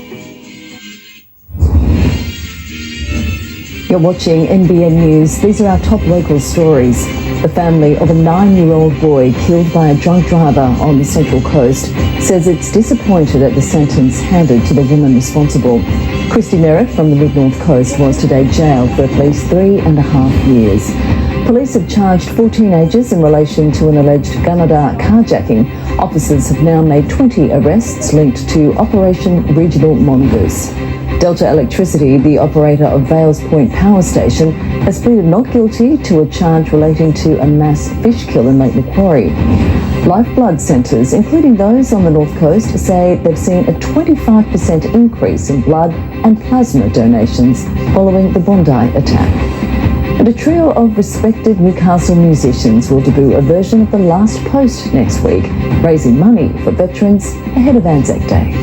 You're watching NBN News. These are our top local stories. The family of a 9-year-old boy killed by a drunk driver on the Central Coast says it's disappointed at the sentence handed to the woman responsible. Christy Merritt from the Mid-North Coast was today jailed for at least 3.5 years. Police have charged 4 teenagers in relation to an alleged Gunnedah carjacking. Officers have now made 20 arrests linked to Operation Regional Mongoose. Delta Electricity, the operator of Vales Point Power Station, has pleaded not guilty to a charge relating to a mass fish kill in Lake Macquarie. Life blood centres, including those on the North Coast, say they've seen a 25% increase in blood and plasma donations following the Bondi attack. And a trio of respected Newcastle musicians will debut a version of The Last Post next week, raising money for veterans ahead of Anzac Day.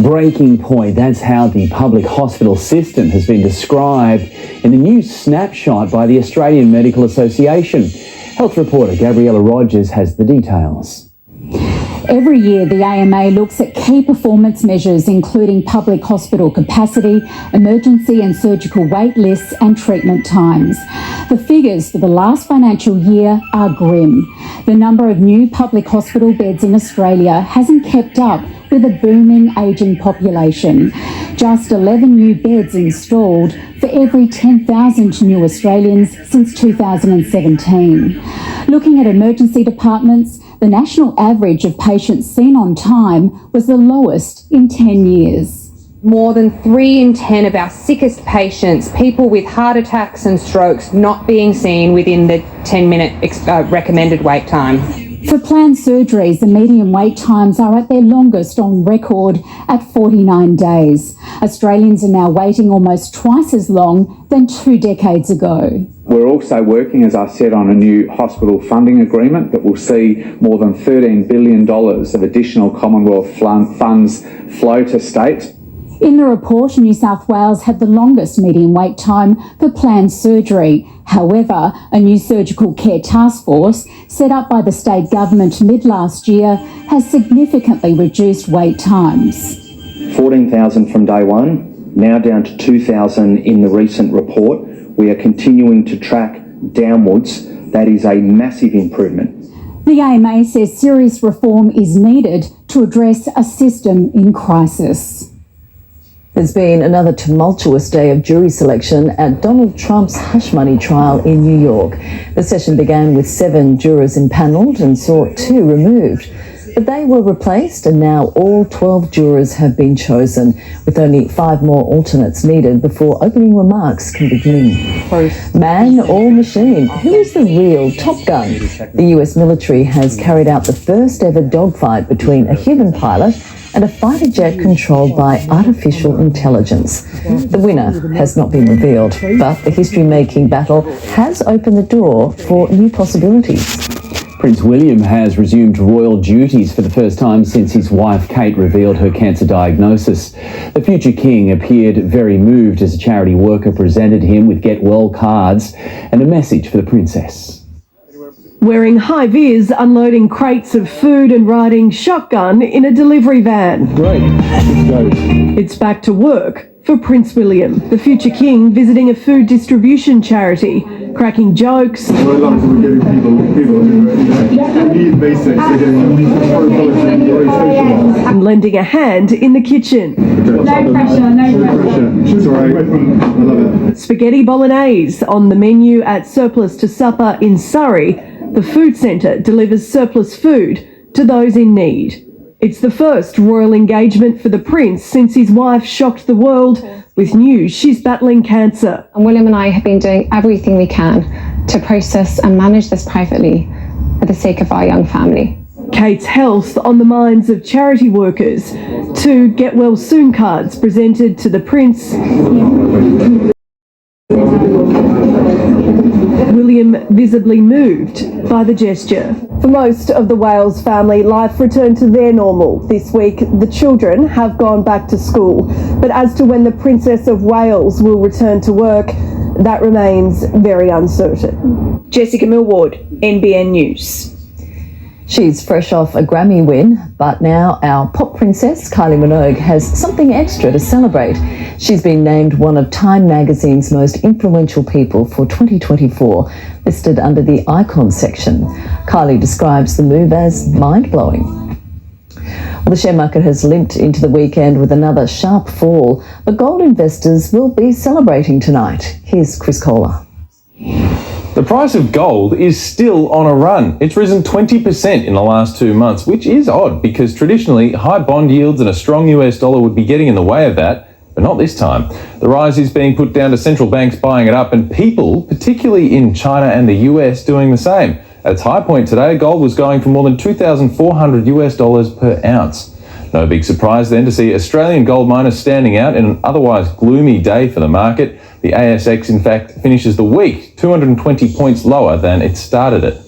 Breaking point, that's how the public hospital system has been described in a new snapshot by the Australian Medical Association. Health reporter Gabriella Rogers has the details. Every year, the AMA looks at key performance measures, including public hospital capacity, emergency and surgical wait lists and treatment times. The figures for the last financial year are grim. The number of new public hospital beds in Australia hasn't kept up with a booming ageing population. Just 11 new beds installed for every 10,000 new Australians since 2017. Looking at emergency departments, the national average of patients seen on time was the lowest in 10 years. More than 3 in 10 of our sickest patients, people with heart attacks and strokes, not being seen within the 10-minute recommended wait time. For planned surgeries, the median wait times are at their longest on record at 49 days. Australians are now waiting almost twice as long than 2 decades ago. We're also working, as I said, on a new hospital funding agreement that will see more than $13 billion of additional Commonwealth funds flow to states. In the report, New South Wales had the longest median wait time for planned surgery. However, a new surgical care task force set up by the state government mid-last year has significantly reduced wait times. 14,000 from day one, now down to 2,000 in the recent report. We are continuing to track downwards. That is a massive improvement. The AMA says serious reform is needed to address a system in crisis. There's been another tumultuous day of jury selection at Donald Trump's hush money trial in New York. The session began with 7 jurors impanelled and saw 2 removed. But they were replaced and now all 12 jurors have been chosen, with only 5 more alternates needed before opening remarks can begin. Man or machine? Who is the real Top Gun? The US military has carried out the first ever dogfight between a human pilot and a fighter jet controlled by artificial intelligence. The winner has not been revealed, but the history-making battle has opened the door for new possibilities. Prince William has resumed royal duties for the first time since his wife Kate revealed her cancer diagnosis. The future king appeared very moved as a charity worker presented him with get well cards and a message for the princess. Wearing high vis, unloading crates of food and riding shotgun in a delivery van. Great. Let's go. It's back to work for Prince William, the future king visiting a food distribution charity, cracking jokes and lending a hand in the kitchen. No pressure, no pressure. It's all right. I love it. Spaghetti bolognese on the menu at Surplus to Supper in Surrey. The food centre delivers surplus food to those in need. It's the first royal engagement for the prince since his wife shocked the world with news she's battling cancer. And William and I have been doing everything we can to process and manage this privately for the sake of our young family. Kate's health on the minds of charity workers. 2 get well soon cards presented to the prince. William visibly moved by the gesture. For most of the Wales family, life returned to their normal. This week, the children have gone back to school. But as to when the Princess of Wales will return to work, that remains very uncertain. Jessica Millward, NBN News. She's fresh off a Grammy win, but now our pop princess, Kylie Minogue, has something extra to celebrate. She's been named one of Time magazine's most influential people for 2024, listed under the Icons section. Kylie describes the move as mind-blowing. Well, the share market has limped into the weekend with another sharp fall, but gold investors will be celebrating tonight. Here's Chris Kohler. The price of gold is still on a run. It's risen 20% in the last 2 months, which is odd because traditionally high bond yields and a strong US dollar would be getting in the way of that, but not this time. The rise is being put down to central banks buying it up and people, particularly in China and the US, doing the same. At its high point today, gold was going for more than $2,400 per ounce. No big surprise then to see Australian gold miners standing out in an otherwise gloomy day for the market. The ASX, in fact, finishes the week 220 points lower than it started it.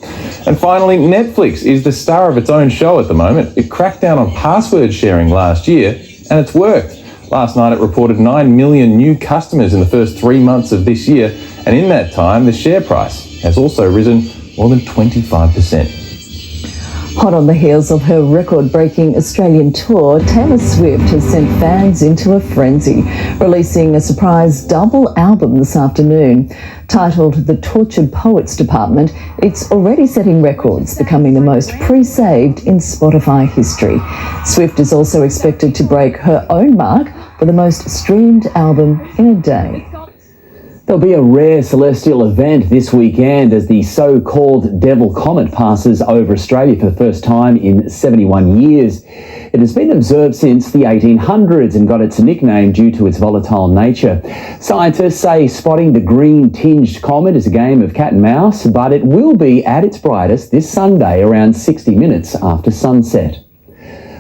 And finally, Netflix is the star of its own show at the moment. It cracked down on password sharing last year, and it's worked. Last night it reported 9 million new customers in the first 3 months of this year, and in that time the share price has also risen more than 25%. Hot on the heels of her record-breaking Australian tour, Taylor Swift has sent fans into a frenzy, releasing a surprise double album this afternoon. Titled The Tortured Poets Department, it's already setting records, becoming the most pre-saved in Spotify history. Swift is also expected to break her own mark for the most streamed album in a day. There'll be a rare celestial event this weekend as the so-called Devil Comet passes over Australia for the first time in 71 years. It has been observed since the 1800s and got its nickname due to its volatile nature. Scientists say spotting the green-tinged comet is a game of cat and mouse, but it will be at its brightest this Sunday around 60 minutes after sunset.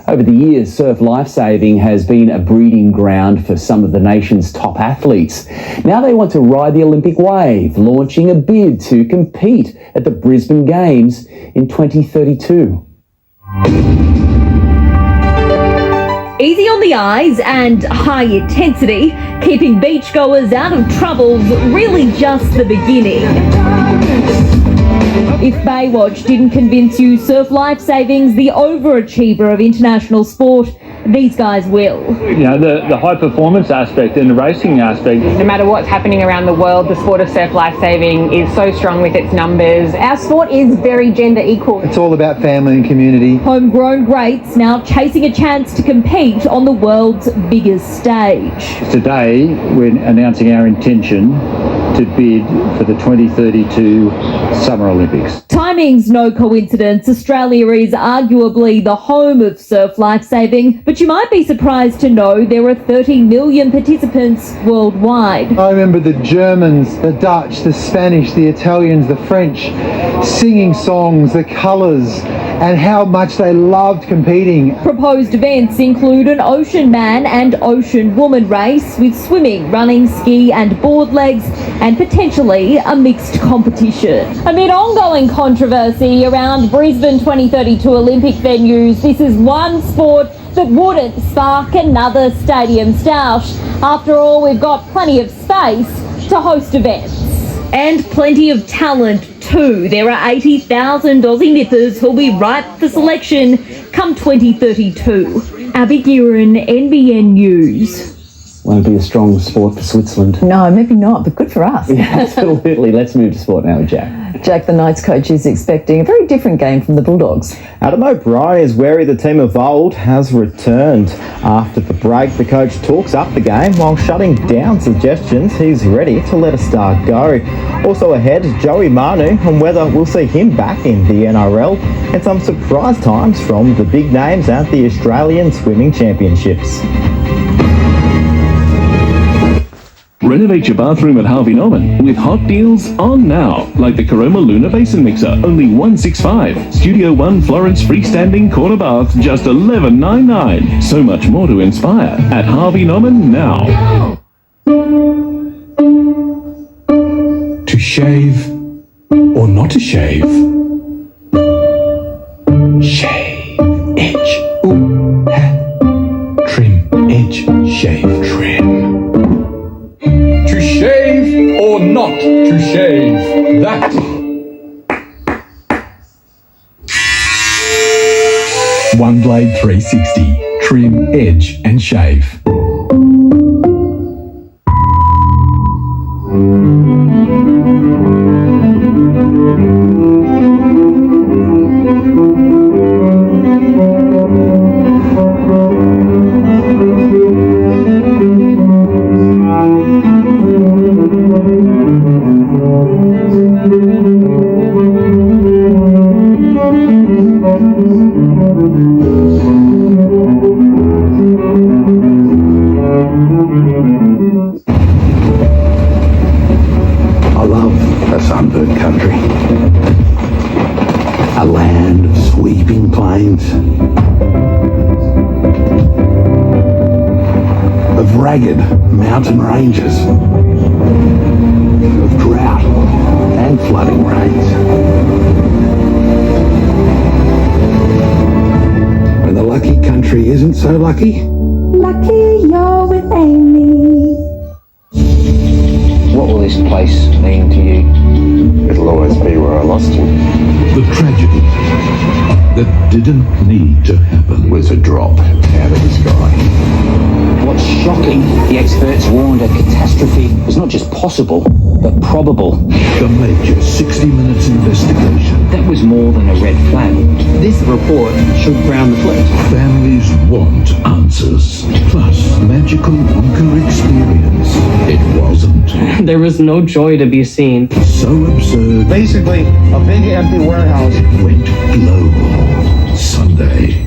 Over the years, surf lifesaving has been a breeding ground for some of the nation's top athletes. Now they want to ride the Olympic wave, launching a bid to compete at the Brisbane Games in 2032. Easy on the eyes and high intensity, keeping beachgoers out of trouble's really just the beginning. If Baywatch didn't convince you surf lifesaving's the overachiever of international sport, these guys will. You know, the high performance aspect and the racing aspect. No matter what's happening around the world, the sport of surf lifesaving is so strong with its numbers. Our sport is very gender equal. It's all about family and community. Homegrown greats now chasing a chance to compete on the world's biggest stage. Today, we're announcing our intention to bid for the 2032 Summer Olympics. Timing's no coincidence. Australia is arguably the home of surf lifesaving, but you might be surprised to know there are 30 million participants worldwide. I remember the Germans, the Dutch, the Spanish, the Italians, the French singing songs, the colours, and how much they loved competing. Proposed events include an Ocean Man and Ocean Woman race with swimming, running, ski and board legs, and potentially a mixed competition. Amid ongoing controversy around Brisbane 2032 Olympic venues, this is one sport that wouldn't spark another stadium stoush. After all, we've got plenty of space to host events. And plenty of talent too. There are 80,000 Aussie nippers who'll be ripe for selection come 2032. Abby Guerin, NBN News. Won't be a strong sport for Switzerland. No, maybe not, but good for us. Yeah, absolutely. Let's move to sport now with Jack. Jack, the Knights coach, is expecting a very different game from the Bulldogs. Adam O'Brien is wary the team of old has returned. After the break, the coach talks up the game while shutting down suggestions he's ready to let a star go. Also ahead, Joey Manu on whether we'll see him back in the NRL and some surprise times from the big names at the Australian Swimming Championships. Renovate your bathroom at Harvey Norman with hot deals on now, like the Caroma Luna Basin Mixer, only $165. Studio One Florence freestanding corner bath, just $11.99. So much more to inspire at Harvey Norman now. To shave or not to shave? Shave, edge, ooh, hat, trim, edge, shave, trim. To shave or not to shave? That. One Blade 360. Trim, edge and shave. I love a sunburnt country. A land of sweeping plains, of ragged mountain ranges, of drought and flooding rains. When the lucky country isn't so lucky, Lucky you're with Amy. What will this place mean to you? It'll always be where I lost you. the tragedy that didn't need to happen was a drop out of the sky. What's shocking, the experts warned a catastrophe was not just possible, but probable. The major 60 Minutes investigation. That was more than a red flag. This report should ground the fleet. Families want answers. Plus, magical Wonka experience. It wasn't. There was no joy to be seen. So absurd. Basically, a big empty warehouse. Went global Sunday.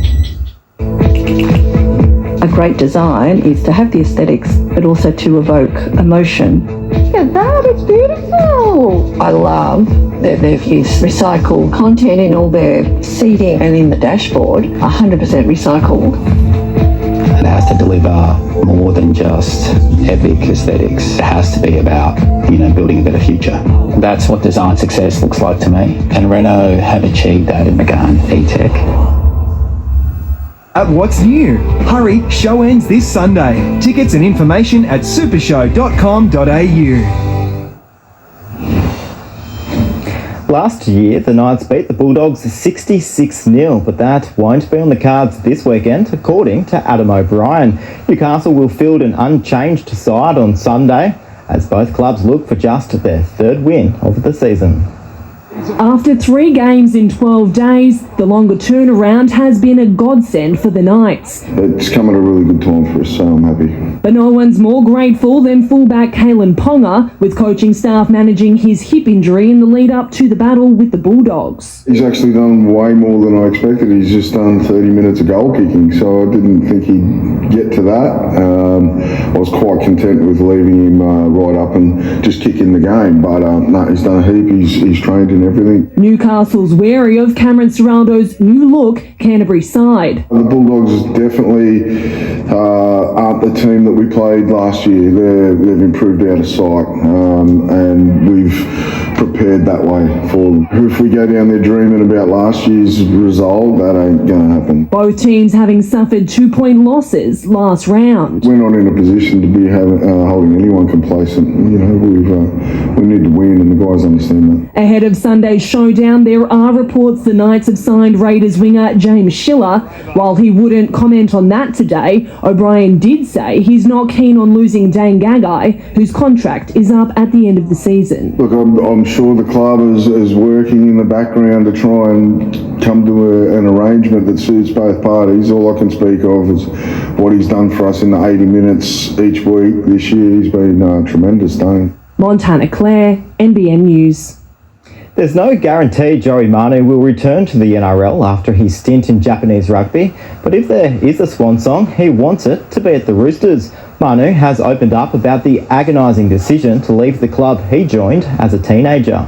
A great design is to have the aesthetics, but also to evoke emotion. Look at that, it's beautiful. I love that they've used recycled content in all their seating and in the dashboard, 100% recycled. It has to deliver more than just epic aesthetics. It has to be about, building a better future. That's what design success looks like to me. And Renault have achieved that in Megane E-Tech. What's new? Hurry, show ends this Sunday. Tickets and information at supershow.com.au. Last year, the Knights beat the Bulldogs 66-0, but that won't be on the cards this weekend, according to Adam O'Brien. Newcastle will field an unchanged side on Sunday, as both clubs look for just their third win of the season. After 3 games in 12 days, the longer turnaround has been a godsend for the Knights. It's come at a really good time for us, so I'm happy. But no one's more grateful than fullback Kalen Ponga, with coaching staff managing his hip injury in the lead up to the battle with the Bulldogs. He's actually done way more than I expected. He's just done 30 minutes of goal kicking, so I didn't think he'd get to that. I was quite content with leaving him right up and just kicking the game, but no, he's done a heap. He's trained in everything. Newcastle's wary of Cameron Ciraldo's new look Canterbury side. The Bulldogs definitely aren't the team that we played last year. They've improved out of sight, and we've prepared that way for them. If we go down there dreaming about last year's result, that ain't going to happen. Both teams having suffered 2-point losses last round. We're not in a position to be holding anyone complacent. We need to win, and the guys understand that. Ahead of Sunday's showdown, there are reports the Knights have signed Raiders winger James Schiller. While he wouldn't comment on that today, O'Brien did say he's not keen on losing Dane Gagai, whose contract is up at the end of the season. Look, I'm sure the club is working in the background to try and come to an arrangement that suits both parties. All I can speak of is what he's done for us in the 80 minutes each week this year. He's been tremendous, Dane. Montana Claire, NBN News. There's no guarantee Joey Manu will return to the NRL after his stint in Japanese rugby, but if there is a swan song, he wants it to be at the Roosters. Manu has opened up about the agonising decision to leave the club he joined as a teenager.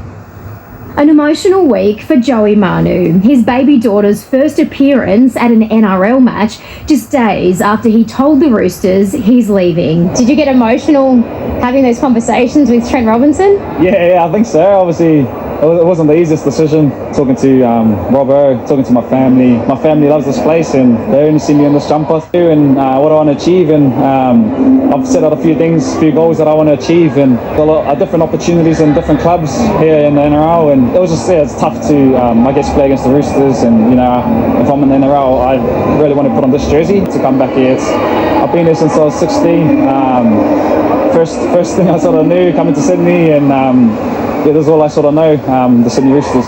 An emotional week for Joey Manu, his baby daughter's first appearance at an NRL match just days after he told the Roosters he's leaving. Did you get emotional having those conversations with Trent Robinson? Yeah, I think so. Obviously, it wasn't the easiest decision talking to Robbo, talking to my family. My family loves this place and they only see me in this jumper too, and what I want to achieve, and I've set out a few goals that I want to achieve, and a lot of different opportunities in different clubs here in the NRL, and it was just it's tough to play against the Roosters, and if I'm in the NRL I really want to put on this jersey to come back here. I've been here since I was 16. First thing I sort of knew coming to Sydney, and that's all I sort of know, the Sydney Roosters.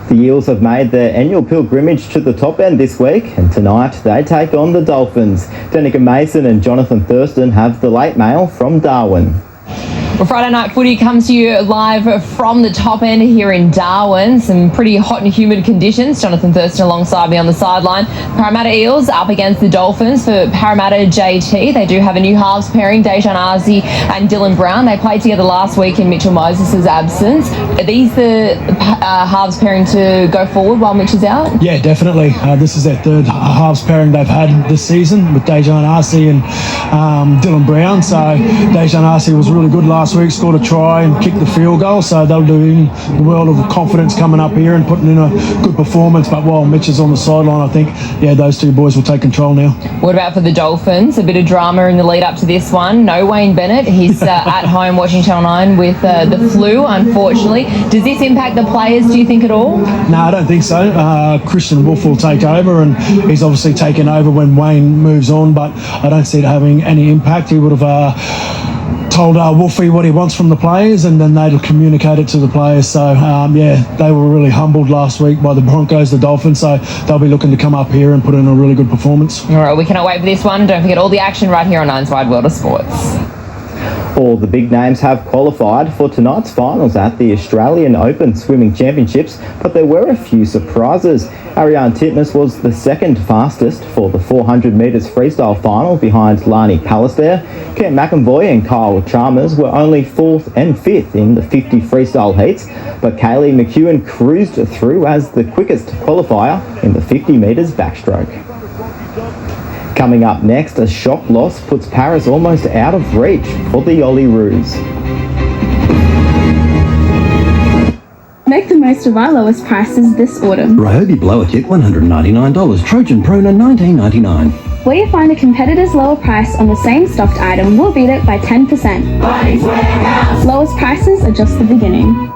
The Eels have made their annual pilgrimage to the top end this week, and tonight they take on the Dolphins. Danica Mason and Jonathan Thurston have the late mail from Darwin. Well, Friday Night Footy comes to you live from the top end here in Darwin. Some pretty hot and humid conditions. Jonathan Thurston alongside me on the sideline. Parramatta Eels up against the Dolphins for Parramatta JT. They do have a new halves pairing, Dejan Arce and Dylan Brown. They played together last week in Mitchell Moses' absence. Are these the halves pairing to go forward while Mitch is out? Yeah, definitely. This is their third halves pairing they've had this season with Dejan Arce and Dylan Brown. So Dejan Arce was really good last week, scored a try and kicked the field goal, so they'll do him the world of confidence coming up here and putting in a good performance. But while Mitch is on the sideline, I think, yeah, those two boys will take control now. What about for the Dolphins? A bit of drama in the lead up to this one. No Wayne Bennett. He's at home watching Channel 9 with the flu, unfortunately. Does this impact the players, do you think, at all? No, I don't think so. Christian Wolf will take over, and he's obviously taken over when Wayne moves on, but I don't see it having any impact. He would have told Wolfie what he wants from the players, and then they'll communicate it to the players. So, yeah, they were really humbled last week by the Broncos, the Dolphins, so they'll be looking to come up here and put in a really good performance. All right, we cannot wait for this one. Don't forget all the action right here on Nine's Wide World of Sports. All the big names have qualified for tonight's finals at the Australian Open Swimming Championships, but there were a few surprises. Ariane Titmus was the second fastest for the 400 metres freestyle final behind Lani Pallister. Kent McEvoy and Kyle Chalmers were only 4th and 5th in the 50 freestyle heats, but Kaylee McEwen cruised through as the quickest qualifier in the 50 metres backstroke. Coming up next, a shock loss puts Paris almost out of reach for the Olyroos. Make the most of our lowest prices this autumn. Ryobi blower kit $199, Trojan Prona $19.99. Where you find a competitor's lower price on the same stocked item, we'll beat it by 10%. Bunnings Warehouse. Lowest prices are just the beginning.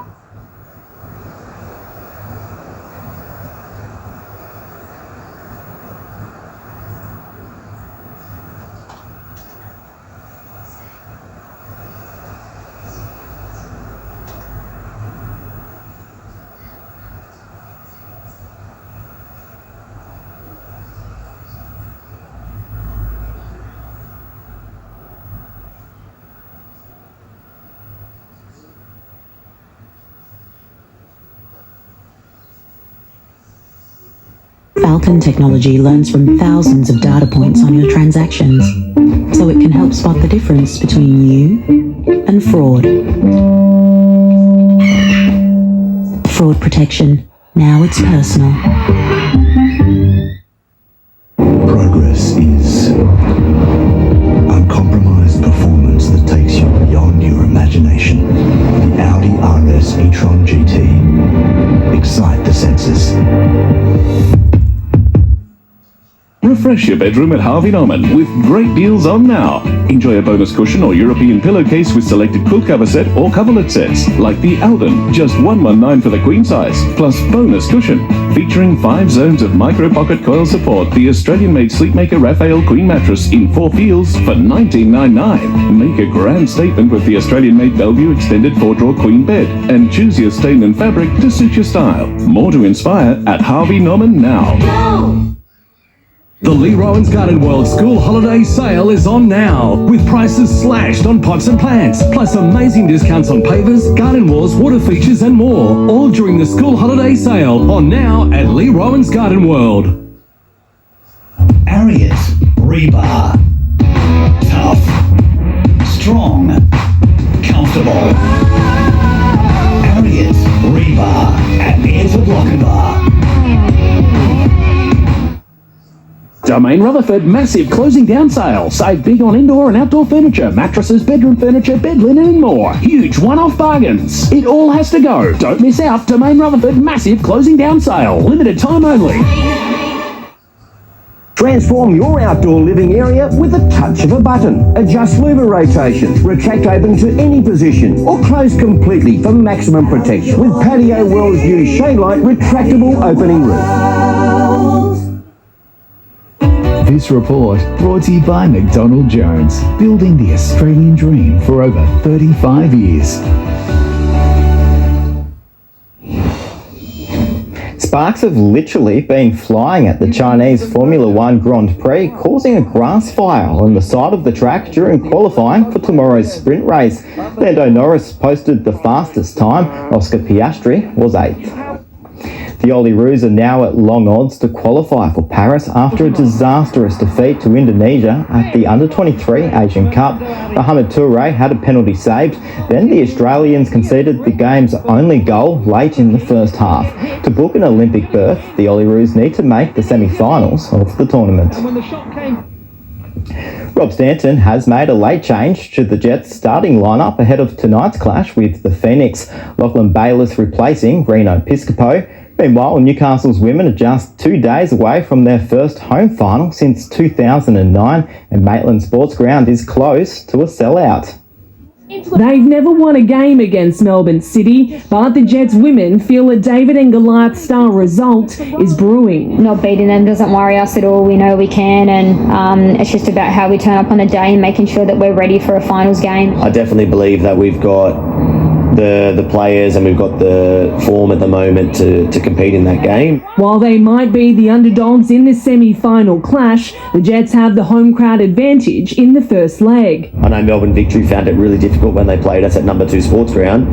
Falcon technology learns from thousands of data points on your transactions, so it can help spot the difference between you and fraud. Fraud protection. Now it's personal. Progress is uncompromised performance that takes you beyond your imagination. The Audi RS e-tron GT. Excite the senses. Refresh your bedroom at Harvey Norman with great deals on now. Enjoy a bonus cushion or European pillowcase with selected quilt cover set or coverlet sets, like the Alden, just $119 for the queen size, plus bonus cushion. Featuring 5 zones of micro pocket coil support, the Australian-made Sleepmaker Raphael Queen mattress in 4 feels for $19.99. Make a grand statement with the Australian-made Bellevue Extended 4-drawer Queen bed, and choose your stain and fabric to suit your style. More to inspire at Harvey Norman now. Go! The Lee Rowan's Garden World School Holiday Sale is on now, with prices slashed on pots and plants, plus amazing discounts on pavers, garden walls, water features and more, all during the School Holiday Sale, on now at Lee Rowan's Garden World. Ariat Rebar. Tough. Strong. Comfortable. Ariat Rebar at Airford Lock and Bar. Domain Rutherford massive closing down sale. Save big on indoor and outdoor furniture, mattresses, bedroom furniture, bed linen and more. Huge one-off bargains. It all has to go. Don't miss out. Domain Rutherford massive closing down sale. Limited time only. Transform your outdoor living area with a touch of a button. Adjust louver rotation, retract open to any position, or close completely for maximum protection with Patio World's new Shadelight retractable opening roof. This report brought to you by McDonald Jones, building the Australian dream for over 35 years. Sparks have literally been flying at the Chinese Formula One Grand Prix, causing a grass fire on the side of the track during qualifying for tomorrow's sprint race. Lando Norris posted the fastest time. Oscar Piastri was 8th. The Olyroos are now at long odds to qualify for Paris after a disastrous defeat to Indonesia at the Under-23 Asian Cup. Mohamed Toure had a penalty saved, then the Australians conceded the game's only goal late in the first half. To book an Olympic berth, the Olyroos need to make the semi-finals of the tournament. Rob Stanton has made a late change to the Jets' starting lineup ahead of tonight's clash with the Phoenix. Lachlan Bayless replacing Reno Piscopo. Meanwhile, Newcastle's women are just 2 days away from their first home final since 2009, and Maitland Sports Ground is close to a sellout. They've never won a game against Melbourne City, but the Jets women feel a David and Goliath style result is brewing. Not beating them doesn't worry us at all. We know we can, and it's just about how we turn up on the day and making sure that we're ready for a finals game. I definitely believe that we've got the players and we've got the form at the moment to compete in that game. While they might be the underdogs in the semi-final clash, the Jets have the home crowd advantage in the first leg. I know Melbourne Victory found it really difficult when they played us at number 2 Sports Ground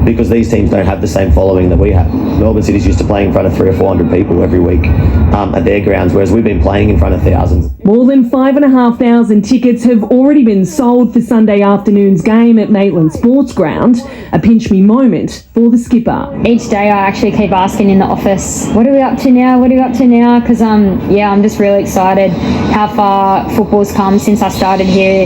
because these teams don't have the same following that we have. Melbourne City's used to playing in front of 300 or 400 people every week at their grounds, whereas we've been playing in front of thousands. More than 5,500 tickets have already been sold for Sunday afternoon's game at Maitland Sports Ground, a pinch me moment for the skipper. Each day I actually keep asking in the office, what are we up to now? What are we up to now? Because I'm just really excited how far football's come since I started here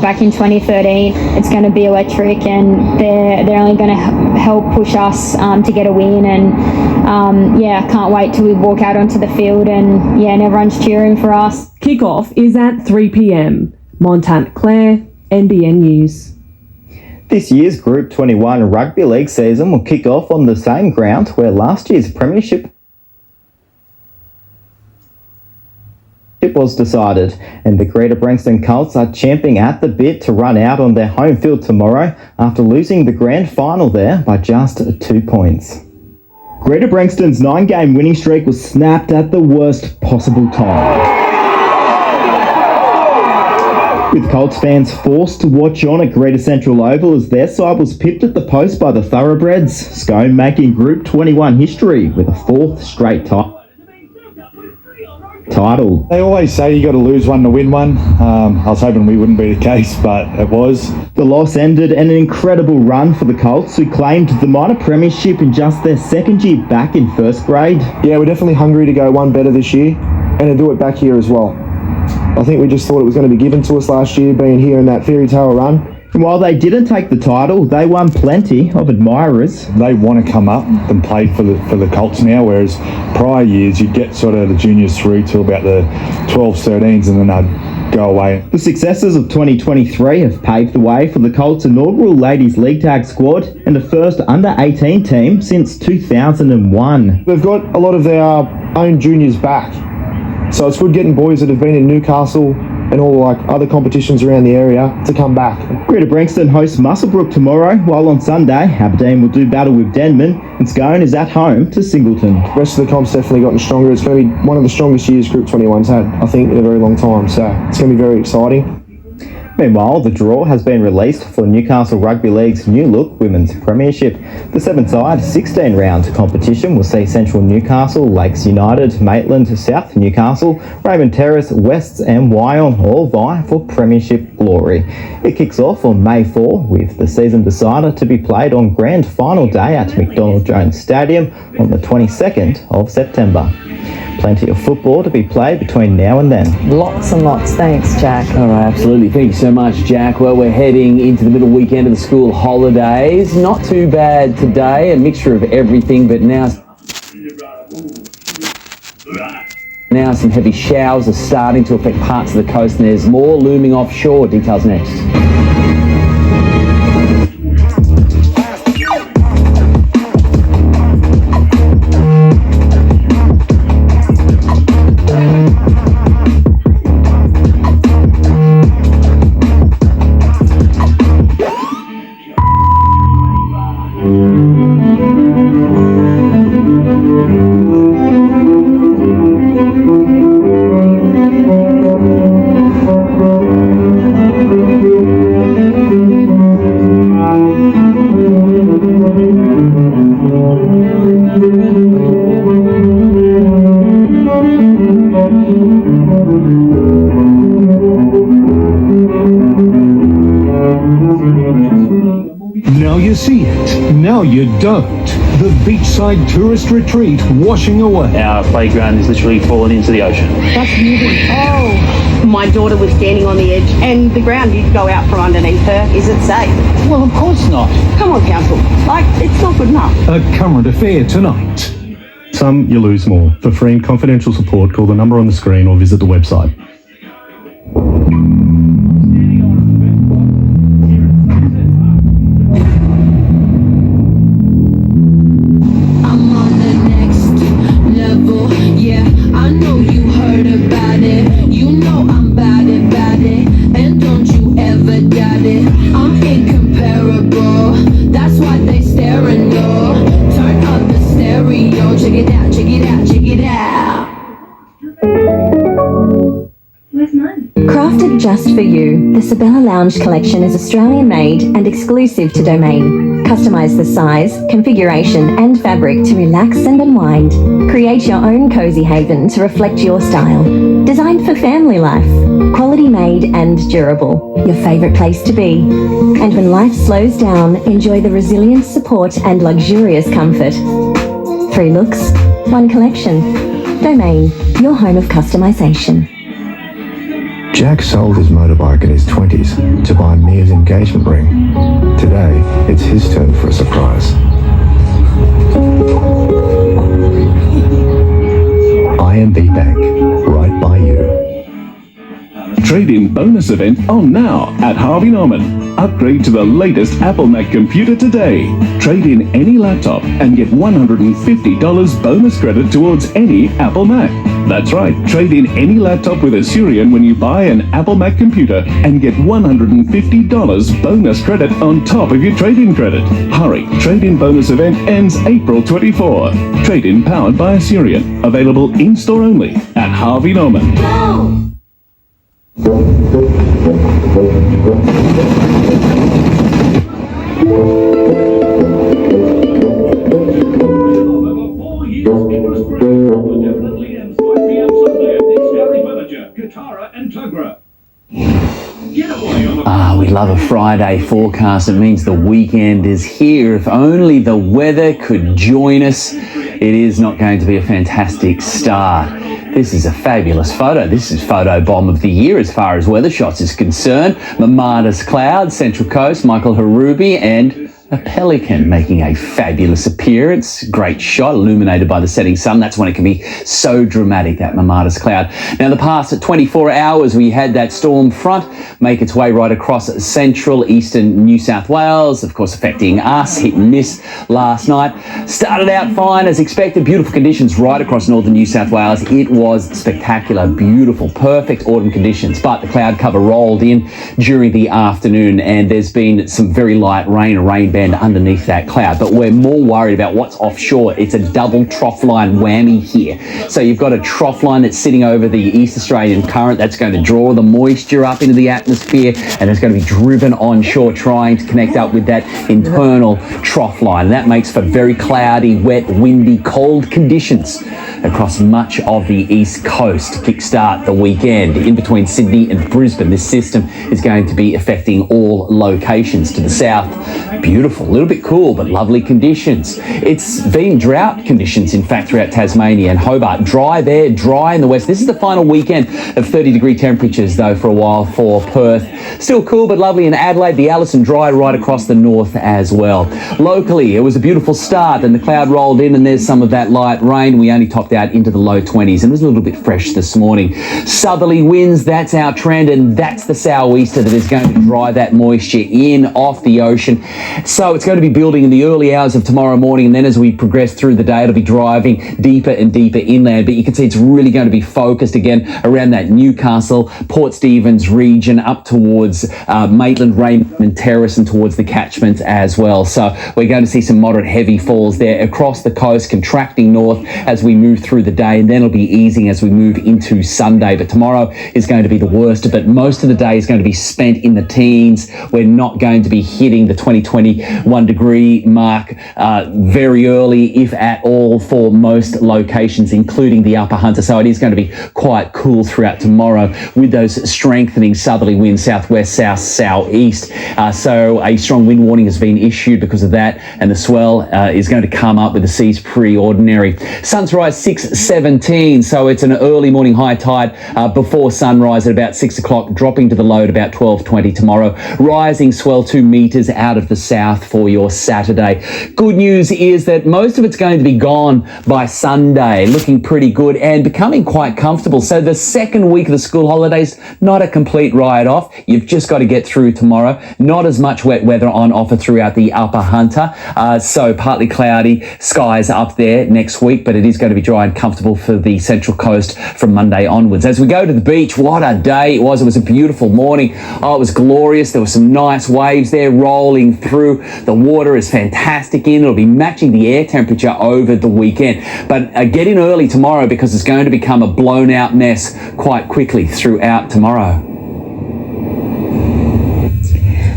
back in 2013. It's going to be electric, and they're only going to help push us to get a win. And I can't wait till we walk out onto the field and everyone's cheering for us. Kickoff is at 3 p.m. Montana Claire, NBN News. This year's Group 21 Rugby League season will kick off on the same ground where last year's premiership was decided, and the Greater Branxton Colts are champing at the bit to run out on their home field tomorrow after losing the grand final there by just 2 points. Greater Branxton's 9-game winning streak was snapped at the worst possible time, with Colts fans forced to watch on at Greater Central Oval as their side was pipped at the post by the Thoroughbreds, Scone making Group 21 history with a 4th straight title. They always say you got to lose one to win one. I was hoping we wouldn't be the case, but it was. The loss ended an incredible run for the Colts, who claimed the minor premiership in just their second year back in first grade. Yeah, we're definitely hungry to go one better this year and to do it back here as well. I think we just thought it was going to be given to us last year, being here in that fairy tale run. And while they didn't take the title, they won plenty of admirers. They want to come up and play for the Colts now, whereas prior years you'd get sort of the juniors through to about the 12s, 13s, and then they'd go away. The successes of 2023 have paved the way for the Colts' inaugural Ladies League Tag squad and the first under-18 team since 2001. They've got a lot of their own juniors back, so it's good getting boys that have been in Newcastle and all other competitions around the area to come back. Greater Branxton hosts Muswellbrook tomorrow, while on Sunday Aberdeen will do battle with Denman and Scone is at home to Singleton. The rest of the comp's definitely gotten stronger. It's going to be one of the strongest years Group 21's had, I think, in a very long time, so it's going to be very exciting. Meanwhile, the draw has been released for Newcastle Rugby League's new look Women's Premiership. The 7-side 16-round competition will see Central Newcastle, Lakes United, Maitland, South Newcastle, Raymond Terrace, Wests and Wyong all vie for Premiership glory. It kicks off on May 4 with the season decider to be played on Grand Final Day at McDonald Jones Stadium on the 22nd of September. Plenty of football to be played between now and then. Lots and lots. Thanks, Jack. All right, absolutely. Thank you so much, Jack. Well, we're heading into the middle weekend of the school holidays. Not too bad today, a mixture of everything, but now some heavy showers are starting to affect parts of the coast, and there's more looming offshore. Details next. Now you don't. The beachside tourist retreat washing away. Our playground is literally falling into the ocean. That's moving. Oh, my daughter was standing on the edge and the ground did go out from underneath her. Is it safe? Well, of course not. Come on, council. Like, it's not good enough. A current affair tonight. Some you lose more. For free and confidential support, call the number on the screen or visit the website. Crafted just for you, the Sabella Lounge collection is Australian-made and exclusive to Domain. Customise the size, configuration and fabric to relax and unwind. Create your own cosy haven to reflect your style. Designed for family life. Quality made and durable. Your favourite place to be. And when life slows down, enjoy the resilience, support and luxurious comfort. 3 looks, 1 collection. Domain, your home of customisation. Jack sold his motorbike in his 20s to buy Mia's engagement ring. Today, it's his turn for a surprise. IMB Bank, right by you. Trade-in bonus event on now at Harvey Norman. Upgrade to the latest Apple Mac computer today. Trade in any laptop and get $150 bonus credit towards any Apple Mac. That's right, trade in any laptop with Asurion when you buy an Apple Mac computer and get $150 bonus credit on top of your trade-in credit. Hurry, trade-in bonus event ends April 24. Trade-in powered by Asurion. Available in-store only at Harvey Norman. Go! We love a Friday forecast. It means the weekend is here. If only the weather could join us. It is not going to be a fantastic start. This is a fabulous photo. This is photo bomb of the year as far as weather shots is concerned. Mamada's clouds, Central Coast, Michael Harubi and a pelican making a fabulous appearance. Great shot, illuminated by the setting sun. That's when it can be so dramatic, that Mamada's cloud. Now, the past 24 hours, we had that storm front make its way right across central eastern New South Wales, of course affecting us, hit and miss last night. Started out fine as expected, beautiful conditions right across northern New South Wales. It was spectacular, beautiful, perfect autumn conditions, but the cloud cover rolled in during the afternoon and there's been some very light rain, a rain band underneath that cloud, but we're more worried about what's offshore. It's a double trough line whammy here. So you've got a trough line that's sitting over the East Australian current that's going to draw the moisture up into the atmosphere and it's going to be driven onshore trying to connect up with that internal trough line. That makes for very cloudy, wet, windy, cold conditions across much of the east coast to kickstart the weekend. In between Sydney and Brisbane, this system is going to be affecting all locations. To the south, beautiful, a little bit cool, but lovely conditions. It's been drought conditions, in fact, throughout Tasmania and Hobart. Dry there, dry in the west. This is the final weekend of 30-degree temperatures, though, for a while for Perth. Still cool, but lovely in Adelaide. The Allison dry right across the north as well. Locally, it was a beautiful start, and the cloud rolled in, and there's some of that light rain. We only topped out into the low 20s, and it was a little bit fresh this morning. Southerly winds, that's our trend, and that's the sou'easter that is going to drive that moisture in off the ocean. So it's going to be building in the early hours of tomorrow morning, and then as we progress through the day, it'll be driving deeper and deeper inland. But you can see it's really going to be focused again around that Newcastle, Port Stephens region, up towards Maitland, Raymond Terrace, and towards the catchment as well. So we're going to see some moderate heavy falls there across the coast, contracting north as we move through the day, and then it'll be easing as we move into Sunday. But tomorrow is going to be the worst, but most of the day is going to be spent in the teens. We're not going to be hitting the 20-21 degree mark very early, if at all, for most locations, including the Upper Hunter. So it is going to be quite cool throughout tomorrow with those strengthening southerly winds, southwest, south, southeast. So a strong wind warning has been issued because of that, and the swell is going to come up with the seas pretty ordinary. Sun's rise 6:17, so it's an early morning high tide before sunrise at about 6 o'clock, dropping to the low at about 12:20 tomorrow. Rising swell 2 metres out of the south for your Saturday. Good news is that most of it's going to be gone by Sunday, looking pretty good and becoming quite comfortable. So the second week of the school holidays, not a complete write-off. You've just got to get through tomorrow. Not as much wet weather on offer throughout the Upper Hunter. So partly cloudy skies up there next week, but it is going to be dry and comfortable for the Central Coast from Monday onwards. As we go to the beach, what a day it was. It was a beautiful morning. Oh, it was glorious. There were some nice waves there rolling through. The water is fantastic in. It'll be matching the air temperature over the weekend. But get in early tomorrow because it's going to become a blown out mess quite quickly throughout tomorrow.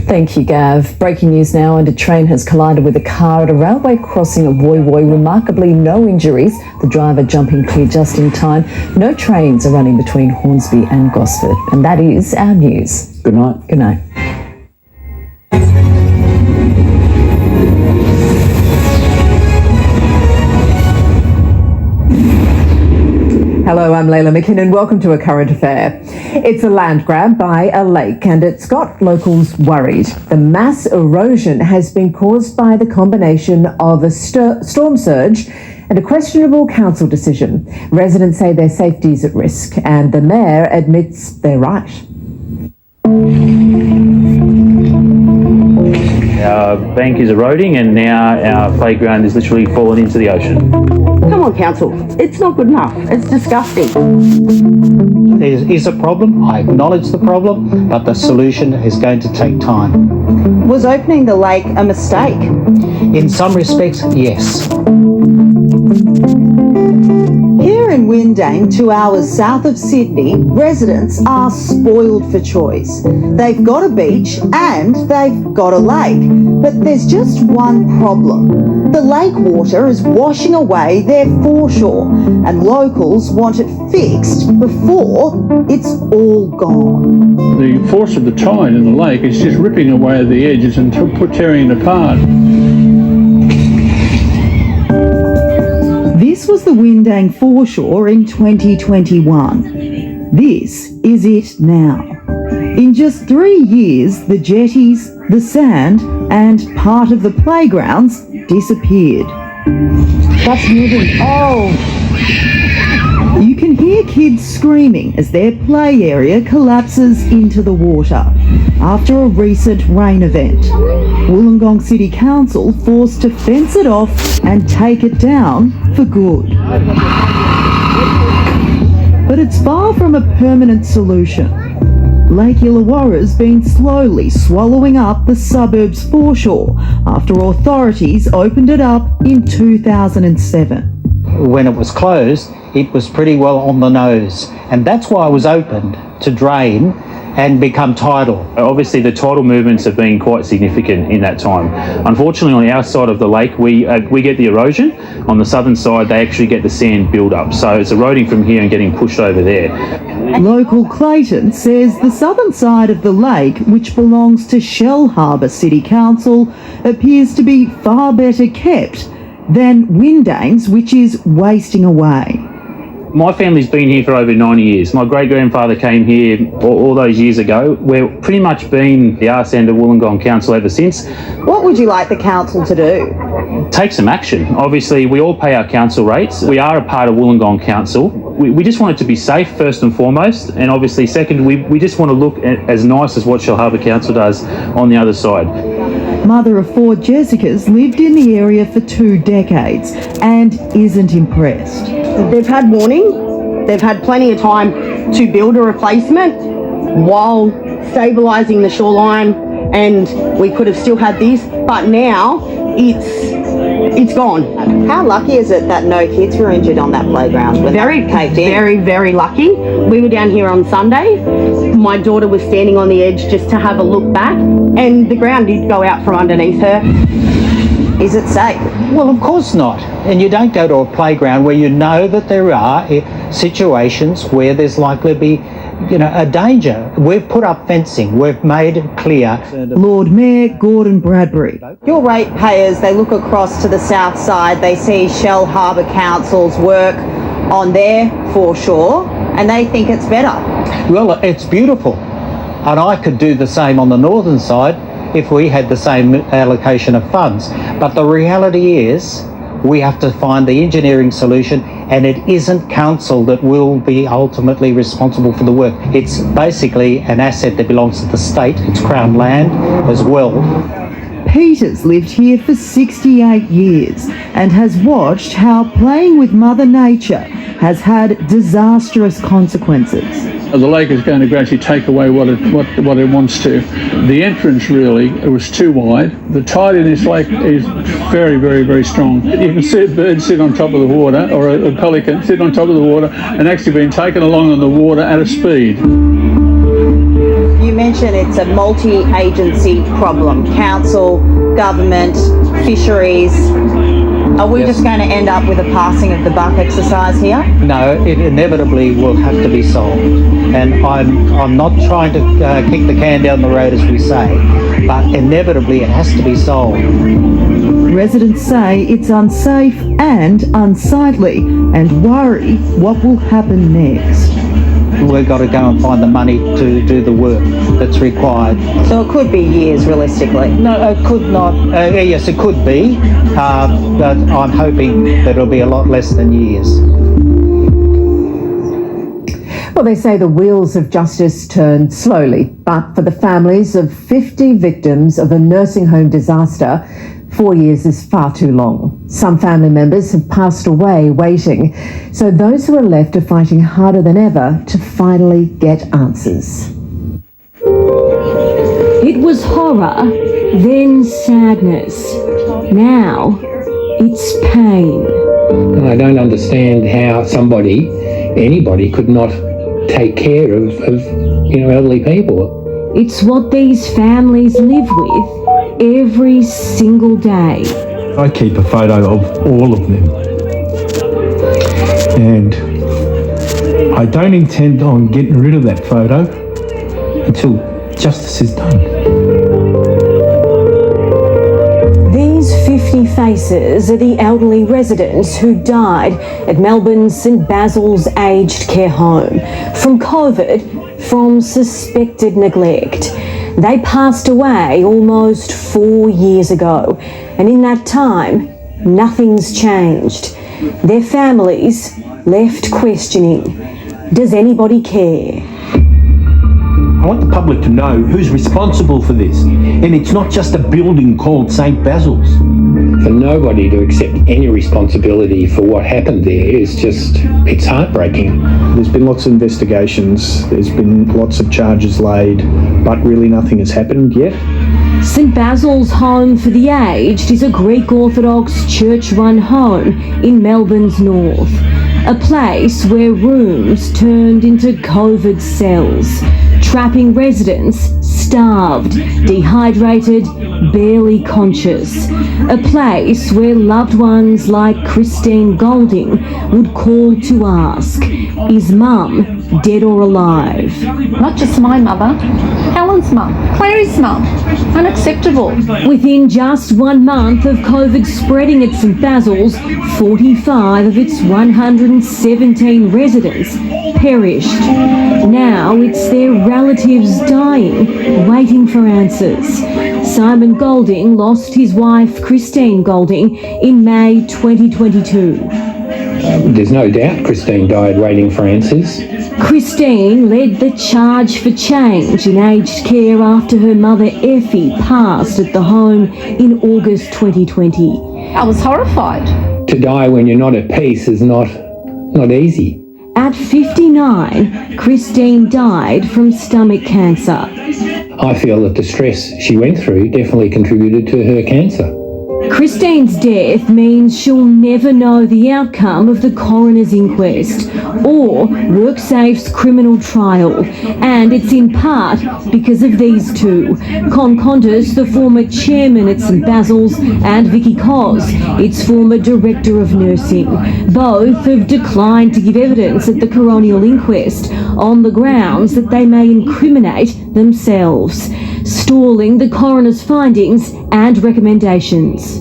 Thank you, Gav. Breaking news now, and a train has collided with a car at a railway crossing at Woy Woy. Remarkably, no injuries. The driver jumping clear just in time. No trains are running between Hornsby and Gosford. And that is our news. Good night. Good night. Hello, I'm Leila McKinnon. Welcome to A Current Affair. It's a land grab by a lake, and it's got locals worried. The mass erosion has been caused by the combination of a storm surge and a questionable council decision. Residents say their safety is at risk, and the mayor admits they're right. Our bank is eroding and now our playground is literally falling into the ocean. Come on, council. It's not good enough. It's disgusting. There is a problem. I acknowledge the problem, but the solution is going to take time. Was opening the lake a mistake? In some respects, yes. Here in Windang, 2 hours south of Sydney, residents are spoiled for choice. They've got a beach and they've got a lake, but there's just one problem. The lake water is washing away their foreshore, and locals want it fixed before it's all gone. The force of the tide in the lake is just ripping away the edges and tearing it apart. This was the Windang foreshore in 2021. This is it now. In just 3 years, the jetties, the sand, and part of the playgrounds disappeared. That's moving. Oh! You can hear kids screaming as their play area collapses into the water after a recent rain event. Wollongong City Council forced to fence it off and take it down for good. But it's far from a permanent solution. Lake Illawarra's been slowly swallowing up the suburb's foreshore after authorities opened it up in 2007. When it was closed, it was pretty well on the nose, and that's why it was opened, to drain and become tidal. Obviously the tidal movements have been quite significant in that time. Unfortunately on our side of the lake we get the erosion. On the southern side they actually get the sand build up, so it's eroding from here and getting pushed over there. Local Clayton says the southern side of the lake, which belongs to Shell Harbour City Council, appears to be far better kept than Windang's, which is wasting away. My family's been here for over 90 years. My great-grandfather came here all those years ago. We've pretty much been the arse end of Wollongong Council ever since. What would you like the council to do? Take some action. Obviously, we all pay our council rates. We are a part of Wollongong Council. We just want it to be safe, first and foremost, and obviously, second, we just want to look as nice as what Shell Harbour Council does on the other side. Mother of 4 Jessicas lived in the area for 2 decades and isn't impressed. They've had warning. They've had plenty of time to build a replacement while stabilising the shoreline, and we could have still had this, but now it's It's gone. How lucky is it that no kids were injured on that playground? Very lucky. We were down here on Sunday. My daughter was standing on the edge just to have a look back, and the ground did go out from underneath her. Is it safe? Well, of course not. And you don't go to a playground where you know that there are situations where there's likely to be, a danger. We've put up fencing. We've made it clear. Lord Mayor Gordon Bradbury. Your ratepayers, they look across to the south side, they see Shell Harbour Council's work on their foreshore, and they think it's better. Well, it's beautiful. And I could do the same on the northern side if we had the same allocation of funds. But the reality is we have to find the engineering solution, and it isn't council that will be ultimately responsible for the work. It's basically an asset that belongs to the state. It's Crown land as well. Peter's lived here for 68 years and has watched how playing with Mother Nature has had disastrous consequences. The lake is going to gradually take away what it wants to. The entrance really, it was too wide. The tide in this lake is very, very, very strong. You can see a bird sit on top of the water, or a collie can sit on top of the water and actually being taken along on the water at a speed. You mentioned it's a multi-agency problem. Council, government, fisheries. Are we just going to end up with a passing of the buck exercise here? No, it inevitably will have to be solved. And I'm not trying to kick the can down the road, as we say, but inevitably it has to be solved. Residents say it's unsafe and unsightly and worry what will happen next. We've got to go and find the money to do the work that's required. So it could be years, realistically? No, it could not. Yes, it could be, but I'm hoping that it'll be a lot less than years. Well, they say the wheels of justice turn slowly, but for the families of 50 victims of a nursing home disaster, 4 years is far too long. Some family members have passed away waiting, so those who are left are fighting harder than ever to finally get answers. It was horror, then sadness. Now it's pain. I don't understand how anybody could not take care of elderly people. It's what these families live with every single day. I keep a photo of all of them. And I don't intend on getting rid of that photo until justice is done. These 50 faces are the elderly residents who died at Melbourne's St Basil's aged care home from COVID, from suspected neglect. They passed away almost 4 years ago, and in that time, nothing's changed. Their families left questioning, does anybody care? I want the public to know who's responsible for this, and it's not just a building called St Basil's. For nobody to accept any responsibility for what happened there it's heartbreaking. There's been lots of investigations, there's been lots of charges laid, but really nothing has happened yet. St Basil's Home for the Aged is a Greek Orthodox church-run home in Melbourne's north. A place where rooms turned into COVID cells, trapping residents starved, dehydrated, barely conscious. A place where loved ones like Christine Golding would call to ask, is Mum dead or alive? Not just my mother, Helen's mum, Clary's mum. Unacceptable. Within just 1 month of COVID spreading at St Basil's, 45 of its 117 residents perished. Now it's their relatives dying, waiting for answers. Simon Golding lost his wife Christine Golding in May 2022. There's no doubt Christine died waiting for answers. Christine led the charge for change in aged care after her mother Effie passed at the home in August 2020. I was horrified. To die when you're not at peace is not easy. At 59, Christine died from stomach cancer. I feel that the stress she went through definitely contributed to her cancer. Christine's death means she'll never know the outcome of the coroner's inquest or WorkSafe's criminal trial, and it's in part because of these two. Con Qantas, the former chairman at St Basil's, and Vicky Cos, its former director of nursing. Both have declined to give evidence at the coronial inquest on the grounds that they may incriminate themselves, stalling the coroner's findings and recommendations.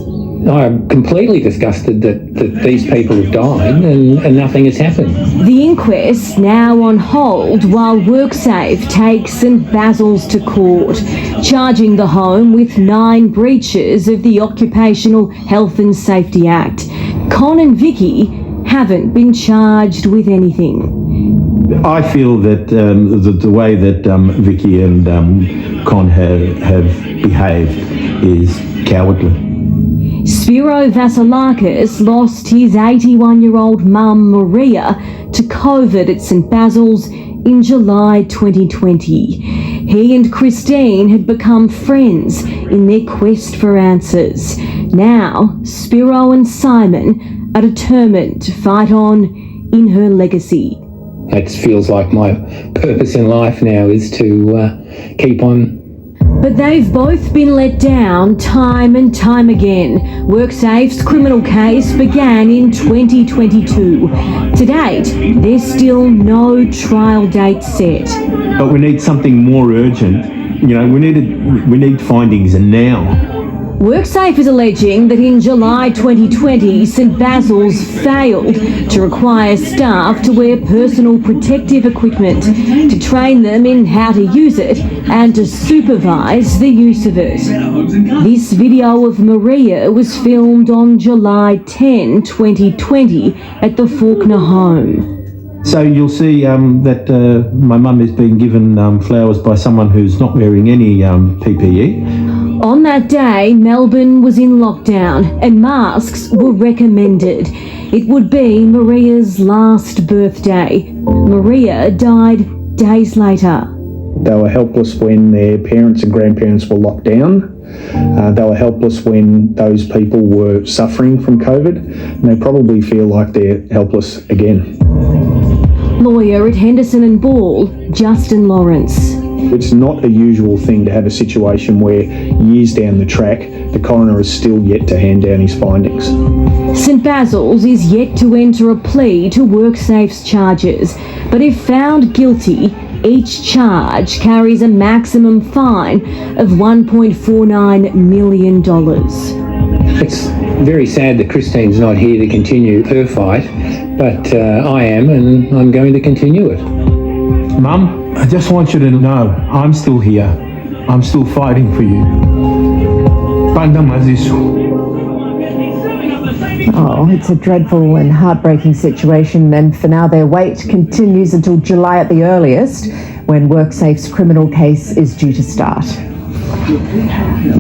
I'm completely disgusted that these people have died and nothing has happened. The inquest now on hold while WorkSafe takes St Basil's to court, charging the home with 9 breaches of the Occupational Health and Safety Act. Con and Vicky haven't been charged with anything. I feel that the way that Vicky and Con have behaved is cowardly. Spiro Vasilakis lost his 81-year-old mum Maria to COVID at St Basil's in July 2020. He and Christine had become friends in their quest for answers. Now, Spiro and Simon are determined to fight on in her legacy. It feels like my purpose in life now is to keep on. But they've both been let down time and time again. WorkSafe's criminal case began in 2022. To date, there's still no trial date set. But we need something more urgent. You know, we need findings now. WorkSafe is alleging that in July 2020, St Basil's failed to require staff to wear personal protective equipment, to train them in how to use it and to supervise the use of it. This video of Maria was filmed on July 10, 2020 at the Faulkner home. So you'll see that my mum is being given flowers by someone who's not wearing any PPE. On that day, Melbourne was in lockdown and masks were recommended. It would be Maria's last birthday. Maria died days later. They were helpless when their parents and grandparents were locked down. They were helpless when those people were suffering from COVID, and they probably feel like they're helpless again. Lawyer at Henderson and Ball, Justin Lawrence. It's not a usual thing to have a situation where years down the track, the coroner is still yet to hand down his findings. St Basil's is yet to enter a plea to WorkSafe's charges, but if found guilty, each charge carries a maximum fine of $1.49 million. It's very sad that Christine's not here to continue her fight, but I am, and I'm going to continue it. Mum, I just want you to know I'm still here. I'm still fighting for you. Oh, it's a dreadful and heartbreaking situation, and for now their wait continues until July at the earliest, when WorkSafe's criminal case is due to start.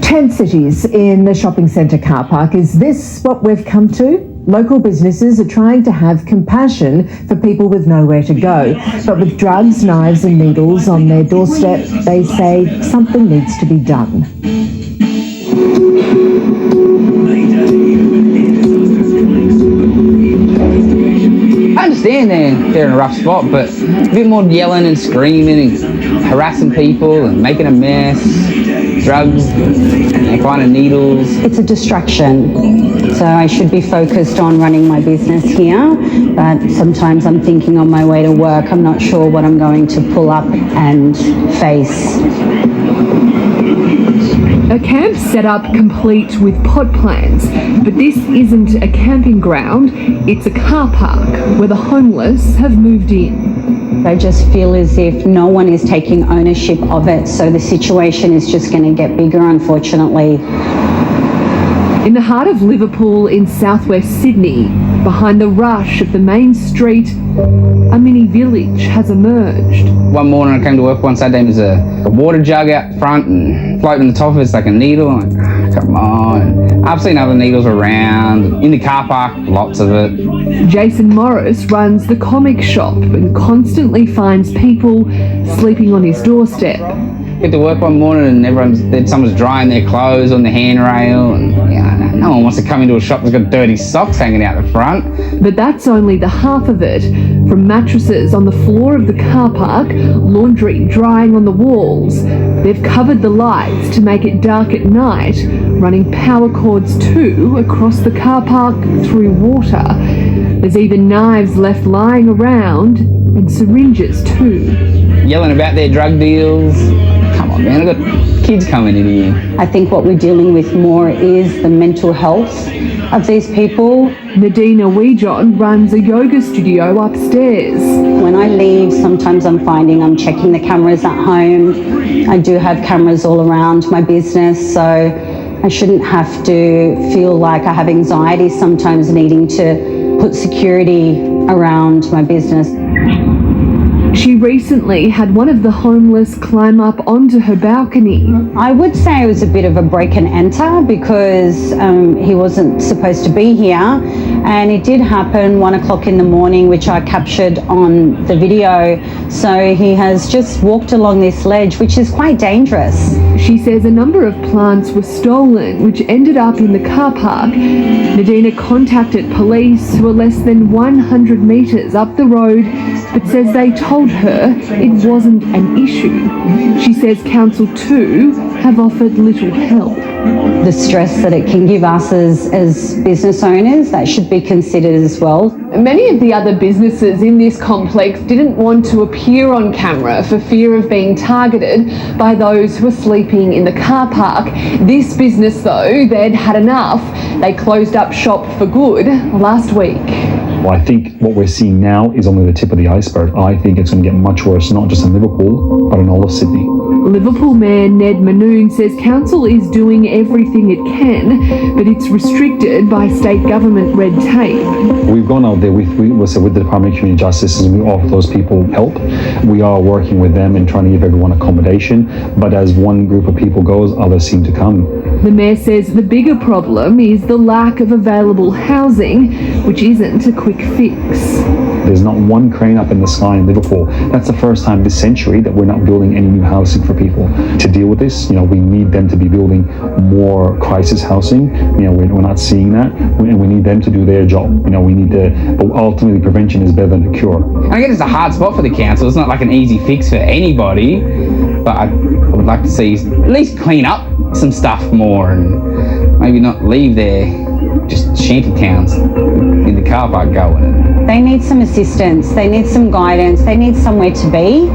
10 cities in the shopping centre car park. Is this what we've come to? Local businesses are trying to have compassion for people with nowhere to go. But with drugs, knives and needles on their doorstep, they say something needs to be done. I understand they're in a rough spot, but a bit more yelling and screaming and harassing people and making a mess, drugs, and finding needles. It's a distraction. So I should be focused on running my business here, but sometimes I'm thinking on my way to work, I'm not sure what I'm going to pull up and face. A camp set up complete with pod plans, but this isn't a camping ground, it's a car park where the homeless have moved in. I just feel as if no one is taking ownership of it, so the situation is just going to get bigger, unfortunately. In the heart of Liverpool in southwest Sydney, behind the rush of the main street, a mini village has emerged. One morning I came to work one Saturday and there's a water jug out front and floating on the top of it's like a needle. I'm like, come on. I've seen other needles around, in the car park, lots of it. Jason Morris runs the comic shop and constantly finds people sleeping on his doorstep. Get to work one morning and someone's drying their clothes on the handrail and No one wants to come into a shop that's got dirty socks hanging out the front. But that's only the half of it. From mattresses on the floor of the car park, laundry drying on the walls. They've covered the lights to make it dark at night, running power cords too across the car park through water. There's even knives left lying around and syringes too. Yelling about their drug deals. Come on, man, I've got kids coming in here. I think what we're dealing with more is the mental health of these people. Nadina Weejon runs a yoga studio upstairs. When I leave, sometimes I'm finding I'm checking the cameras at home. I do have cameras all around my business, so I shouldn't have to feel like I have anxiety sometimes needing to put security around my business. She recently had one of the homeless climb up onto her balcony. I would say it was a bit of a break and enter because he wasn't supposed to be here, and it did happen 1 o'clock in the morning, which I captured on the video. So he has just walked along this ledge, which is quite dangerous. She says a number of plants were stolen, which ended up in the car park. Nadina contacted police, who are less than 100 metres up the road, but says they told her it wasn't an issue. She says council too have offered little help. The stress that it can give us as business owners, that should be considered as well. Many of the other businesses in this complex didn't want to appear on camera for fear of being targeted by those who were sleeping in the car park. This business, though, they'd had enough. They closed up shop for good last week. Well, I think what we're seeing now is only the tip of the iceberg. I think it's going to get much worse, not just in Liverpool, but in all of Sydney. Liverpool Mayor Ned Manoon says council is doing everything it can, but it's restricted by state government red tape. We've gone out there with the Department of Community Justice and we offer those people help. We are working with them and trying to give everyone accommodation, but as one group of people goes, others seem to come. The mayor says the bigger problem is the lack of available housing, which isn't a quick fix. There's not one crane up in the sky in Liverpool. That's the first time this century that we're not building any new housing for people. To deal with this, we need them to be building more crisis housing. We're not seeing that, and we need them to do their job. We need but ultimately prevention is better than the cure. I guess it's a hard spot for the council. It's not like an easy fix for anybody, but I would like to see at least clean up some stuff more and maybe not leave their just shanty towns in the car park going. They need some assistance, they need some guidance, they need somewhere to be.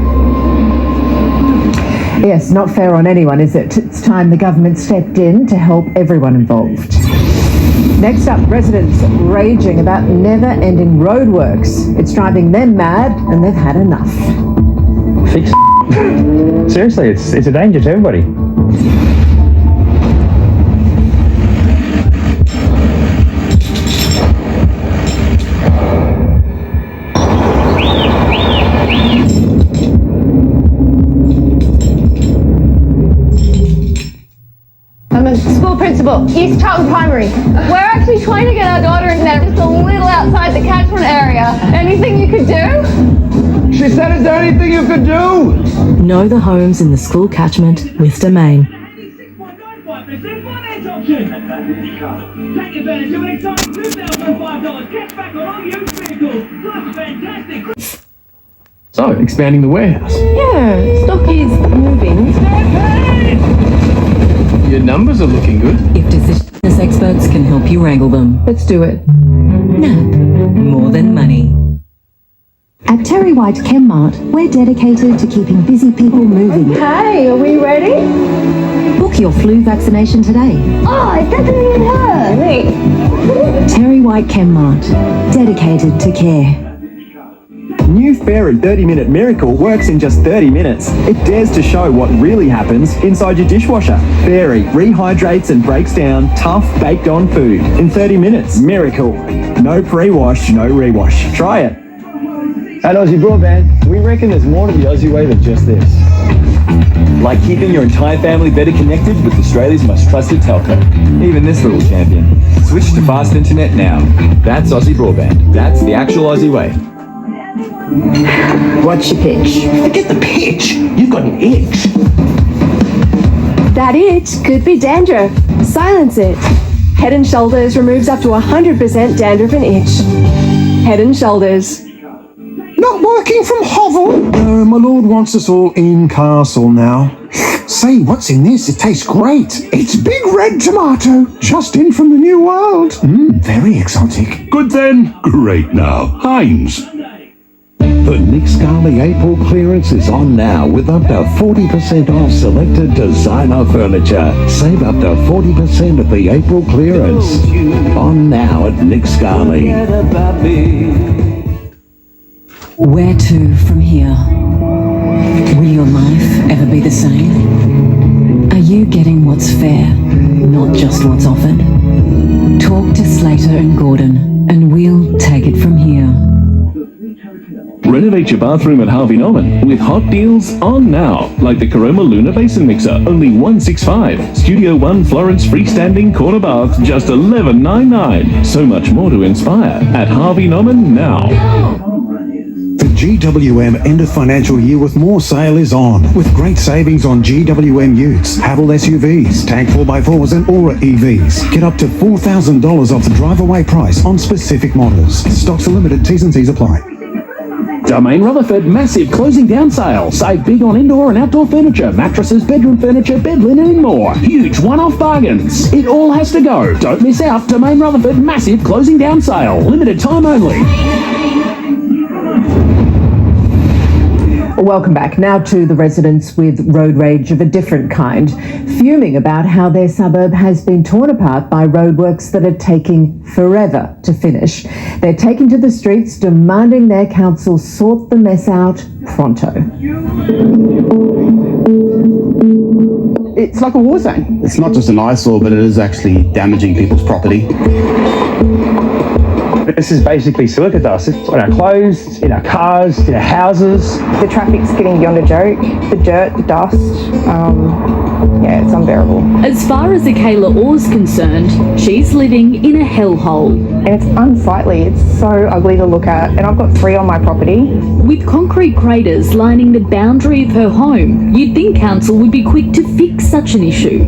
Yes, not fair on anyone, is it? It's time the government stepped in to help everyone involved. Next up, residents raging about never-ending roadworks. It's driving them mad and they've had enough. Fix seriously, it's a danger to everybody. I'm a school principal, East Charlton Primary. We're actually trying to get our daughter in there just a little outside the catchment area. Anything you could do? She said, is there anything you could do? Know the homes in the school catchment with Domain. So, expanding the warehouse. Yeah, stock is moving. Your numbers are looking good. If business experts can help you wrangle them. Let's do it. More than money. At Terry White Chemmart, we're dedicated to keeping busy people moving. Okay, are we ready? Book your flu vaccination today. Oh, it doesn't even hurt. Wait. Terry White Chemmart, dedicated to care. New Fairy 30-Minute Miracle works in just 30 minutes. It dares to show what really happens inside your dishwasher. Fairy rehydrates and breaks down tough, baked-on food in 30 minutes. Miracle. No pre-wash, no rewash. Try it. At Aussie Broadband, we reckon there's more to the Aussie way than just this. Like keeping your entire family better connected with Australia's most trusted telco. Even this little champion. Switch to fast internet now. That's Aussie Broadband. That's the actual Aussie way. What's your pitch? Forget the pitch. You've got an itch. That itch could be dandruff. Silence it. Head and Shoulders removes up to 100% dandruff and itch. Head and Shoulders. Not working from Hovel? No, my lord wants us all in Castle now. Say, what's in this? It tastes great. It's big red tomato, just in from the New World. Very exotic. Good then. Great now. Heinz. The Nick Scarley April clearance is on now with up to 40% off selected designer furniture. Save up to 40% of the April clearance. On now at Nick Scarley. Where to from here? Will your life ever be the same? Are you getting what's fair, not just what's offered? Talk to Slater and Gordon, and we'll take it from here. Renovate your bathroom at Harvey Norman with hot deals on now, like the Caroma Luna Basin Mixer, only $165. Studio One Florence freestanding corner bath, just $11.99. So much more to inspire at Harvey Norman now. The GWM end of financial year with more sale is on, with great savings on GWM utes, Havel SUVs, Tank 4x4s and Aura EVs. Get up to $4,000 off the drive-away price on specific models. Stocks are limited, T's and C's apply. Domain Rutherford massive closing down sale. Save big on indoor and outdoor furniture, mattresses, bedroom furniture, bed linen and more. Huge one-off bargains. It all has to go. Don't miss out. Domain Rutherford massive closing down sale. Limited time only. Welcome back. Now to the residents with road rage of a different kind, fuming about how their suburb has been torn apart by roadworks that are taking forever to finish. They're taking to the streets demanding their council sort the mess out pronto. It's like a war zone. It's not just an eyesore, but it is actually damaging people's property. This is basically silica dust. It's on our clothes, in our cars, in our houses. The traffic's getting beyond a joke. The dirt, the dust, yeah, it's unbearable. As far as Akayla Orr's concerned, she's living in a hellhole. And it's unsightly. It's so ugly to look at. And I've got 3 on my property. With concrete craters lining the boundary of her home, you'd think council would be quick to fix such an issue.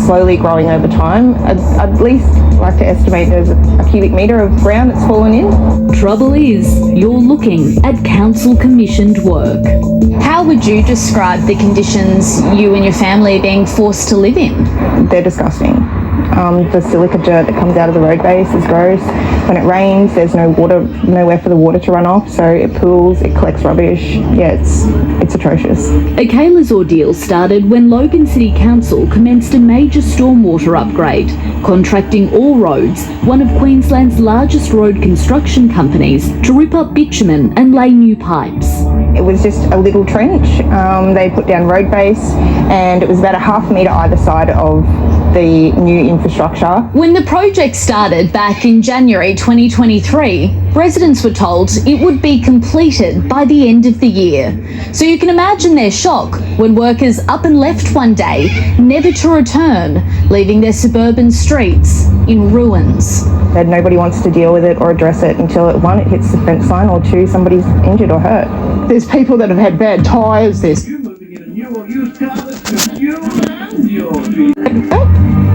Slowly growing over time. I'd at least like to estimate there's a cubic metre of ground that's fallen in. Trouble is, you're looking at council commissioned work. How would you describe the conditions you and your family are being forced to live in? They're disgusting. The silica dirt that comes out of the road base is gross. When it rains, there's no water, nowhere for the water to run off, so it pools, it collects rubbish. Yeah, it's atrocious. Akayla's ordeal started when Logan City Council commenced a major stormwater upgrade, contracting All Roads, one of Queensland's largest road construction companies, to rip up bitumen and lay new pipes. It was just a little trench. They put down road base, and it was about a half metre either side of the new infrastructure. When the project started back in January 2023, residents were told it would be completed by the end of the year. So you can imagine their shock when workers up and left one day, never to return, leaving their suburban streets in ruins. That nobody wants to deal with it or address it until, 1, it hits the fence line, or 2, somebody's injured or hurt. There's people that have had bad tyres. There's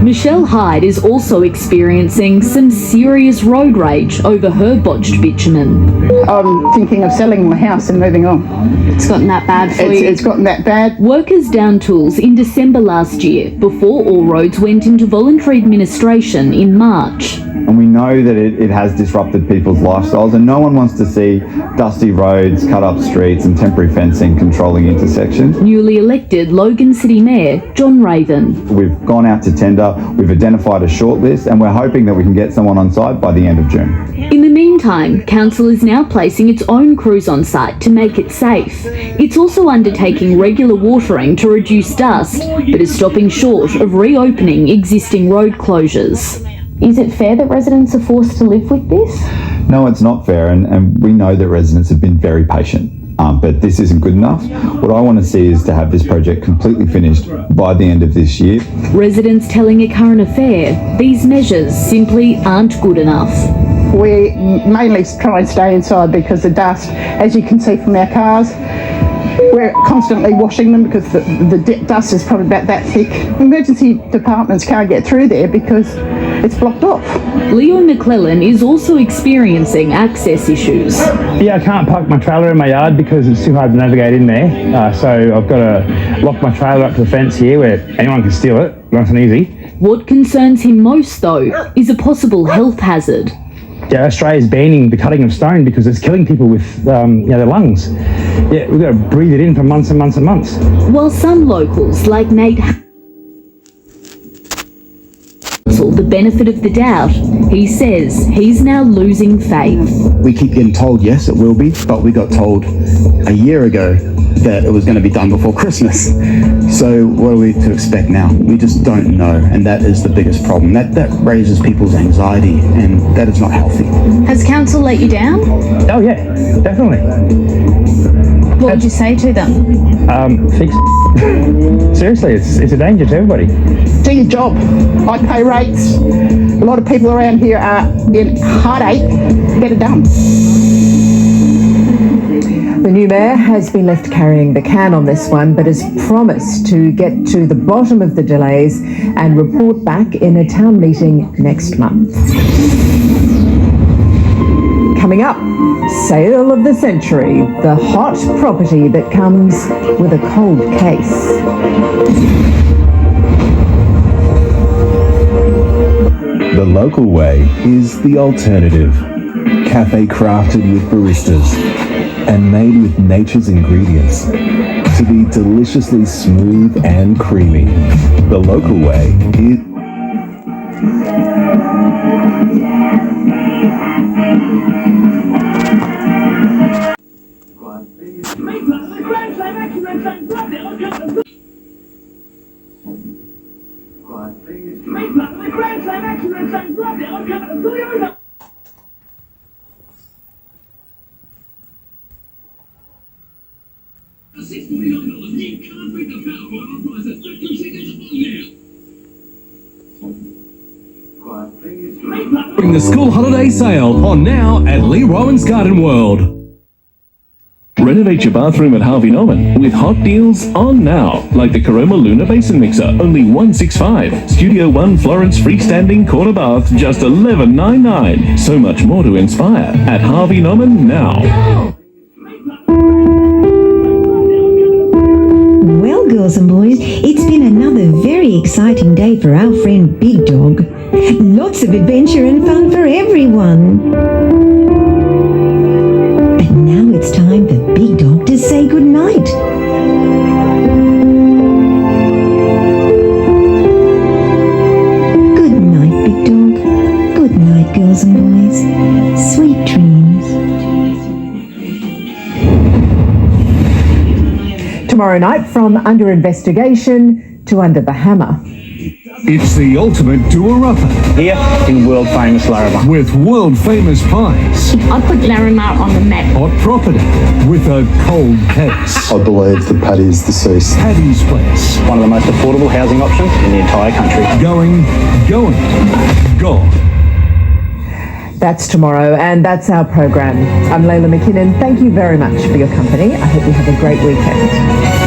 Michelle Hyde is also experiencing some serious road rage over her botched bitumen. I'm thinking of selling my house and moving on. It's gotten that bad for you? It's gotten that bad. Workers downed tools in December last year before All Roads went into voluntary administration in March. And we know that it has disrupted people's lifestyles, and no one wants to see dusty roads, cut up streets and temporary fencing controlling intersections. Newly elected Logan City Mayor John Raven. We've gone out to tender, we've identified a shortlist, and we're hoping that we can get someone on site by the end of June. In the meantime, council is now placing its own crews on site to make it safe. It's also undertaking regular watering to reduce dust, but is stopping short of reopening existing road closures. Is it fair that residents are forced to live with this? No, it's not fair, and we know that residents have been very patient, but this isn't good enough. What I want to see is to have this project completely finished by the end of this year. Residents telling A Current Affair these measures simply aren't good enough. We mainly try and stay inside because the dust, as you can see from our cars, we're constantly washing them because the dust is probably about that thick. Emergency departments can't get through there because it's blocked off. Leo McClellan is also experiencing access issues. Yeah, I can't park my trailer in my yard because it's too hard to navigate in there. So I've got to lock my trailer up to the fence here where anyone can steal it, nice and easy. What concerns him most, though, is a possible health hazard. Yeah, Australia's banning the cutting of stone because it's killing people with their lungs. Yeah, we've got to breathe it in for months and months and months. While some locals, like Nate, the benefit of the doubt, he says he's now losing faith. We keep getting told, yes, it will be, but we got told a year ago that it was going to be done before Christmas. So what are we to expect now? We just don't know, and that is the biggest problem. That raises people's anxiety, and that is not healthy. Has council let you down? Oh yeah, definitely. What would you say to them? Fix Seriously, it's a danger to everybody. Do your job. High pay rates. A lot of people around here are in heartache. Get it done. The new mayor has been left carrying the can on this one, but has promised to get to the bottom of the delays and report back in a town meeting next month. Coming up, sale of the century, the hot property that comes with a cold case. The local way is the alternative. Cafe crafted with baristas and made with nature's ingredients to be deliciously smooth and creamy. The local way is... Bring the school holiday sale on now at Lee Rowan's Garden World. Renovate your bathroom at Harvey Norman with hot deals on now, like the Caroma Luna Basin Mixer, only $165. Studio One Florence freestanding corner bath, just $11.99. So much more to inspire at Harvey Norman now. Well, girls and boys, it's been another very exciting day for our friend Big Dog. Lots of adventure and fun for everyone. But now it's time for Big Dog to say goodnight. Good night, Big Dog. Good night, girls and boys. Sweet dreams. Tomorrow night, from Under Investigation to Under the Hammer. It's the ultimate doer-upper. Here in world-famous Larimar. With world-famous pies. I put Larimar on the map. Hot property with a cold case. I believe that Paddy's deceased. Paddy's Place. One of the most affordable housing options in the entire country. Going, gone. That's tomorrow, and that's our program. I'm Leila McKinnon. Thank you very much for your company. I hope you have a great weekend.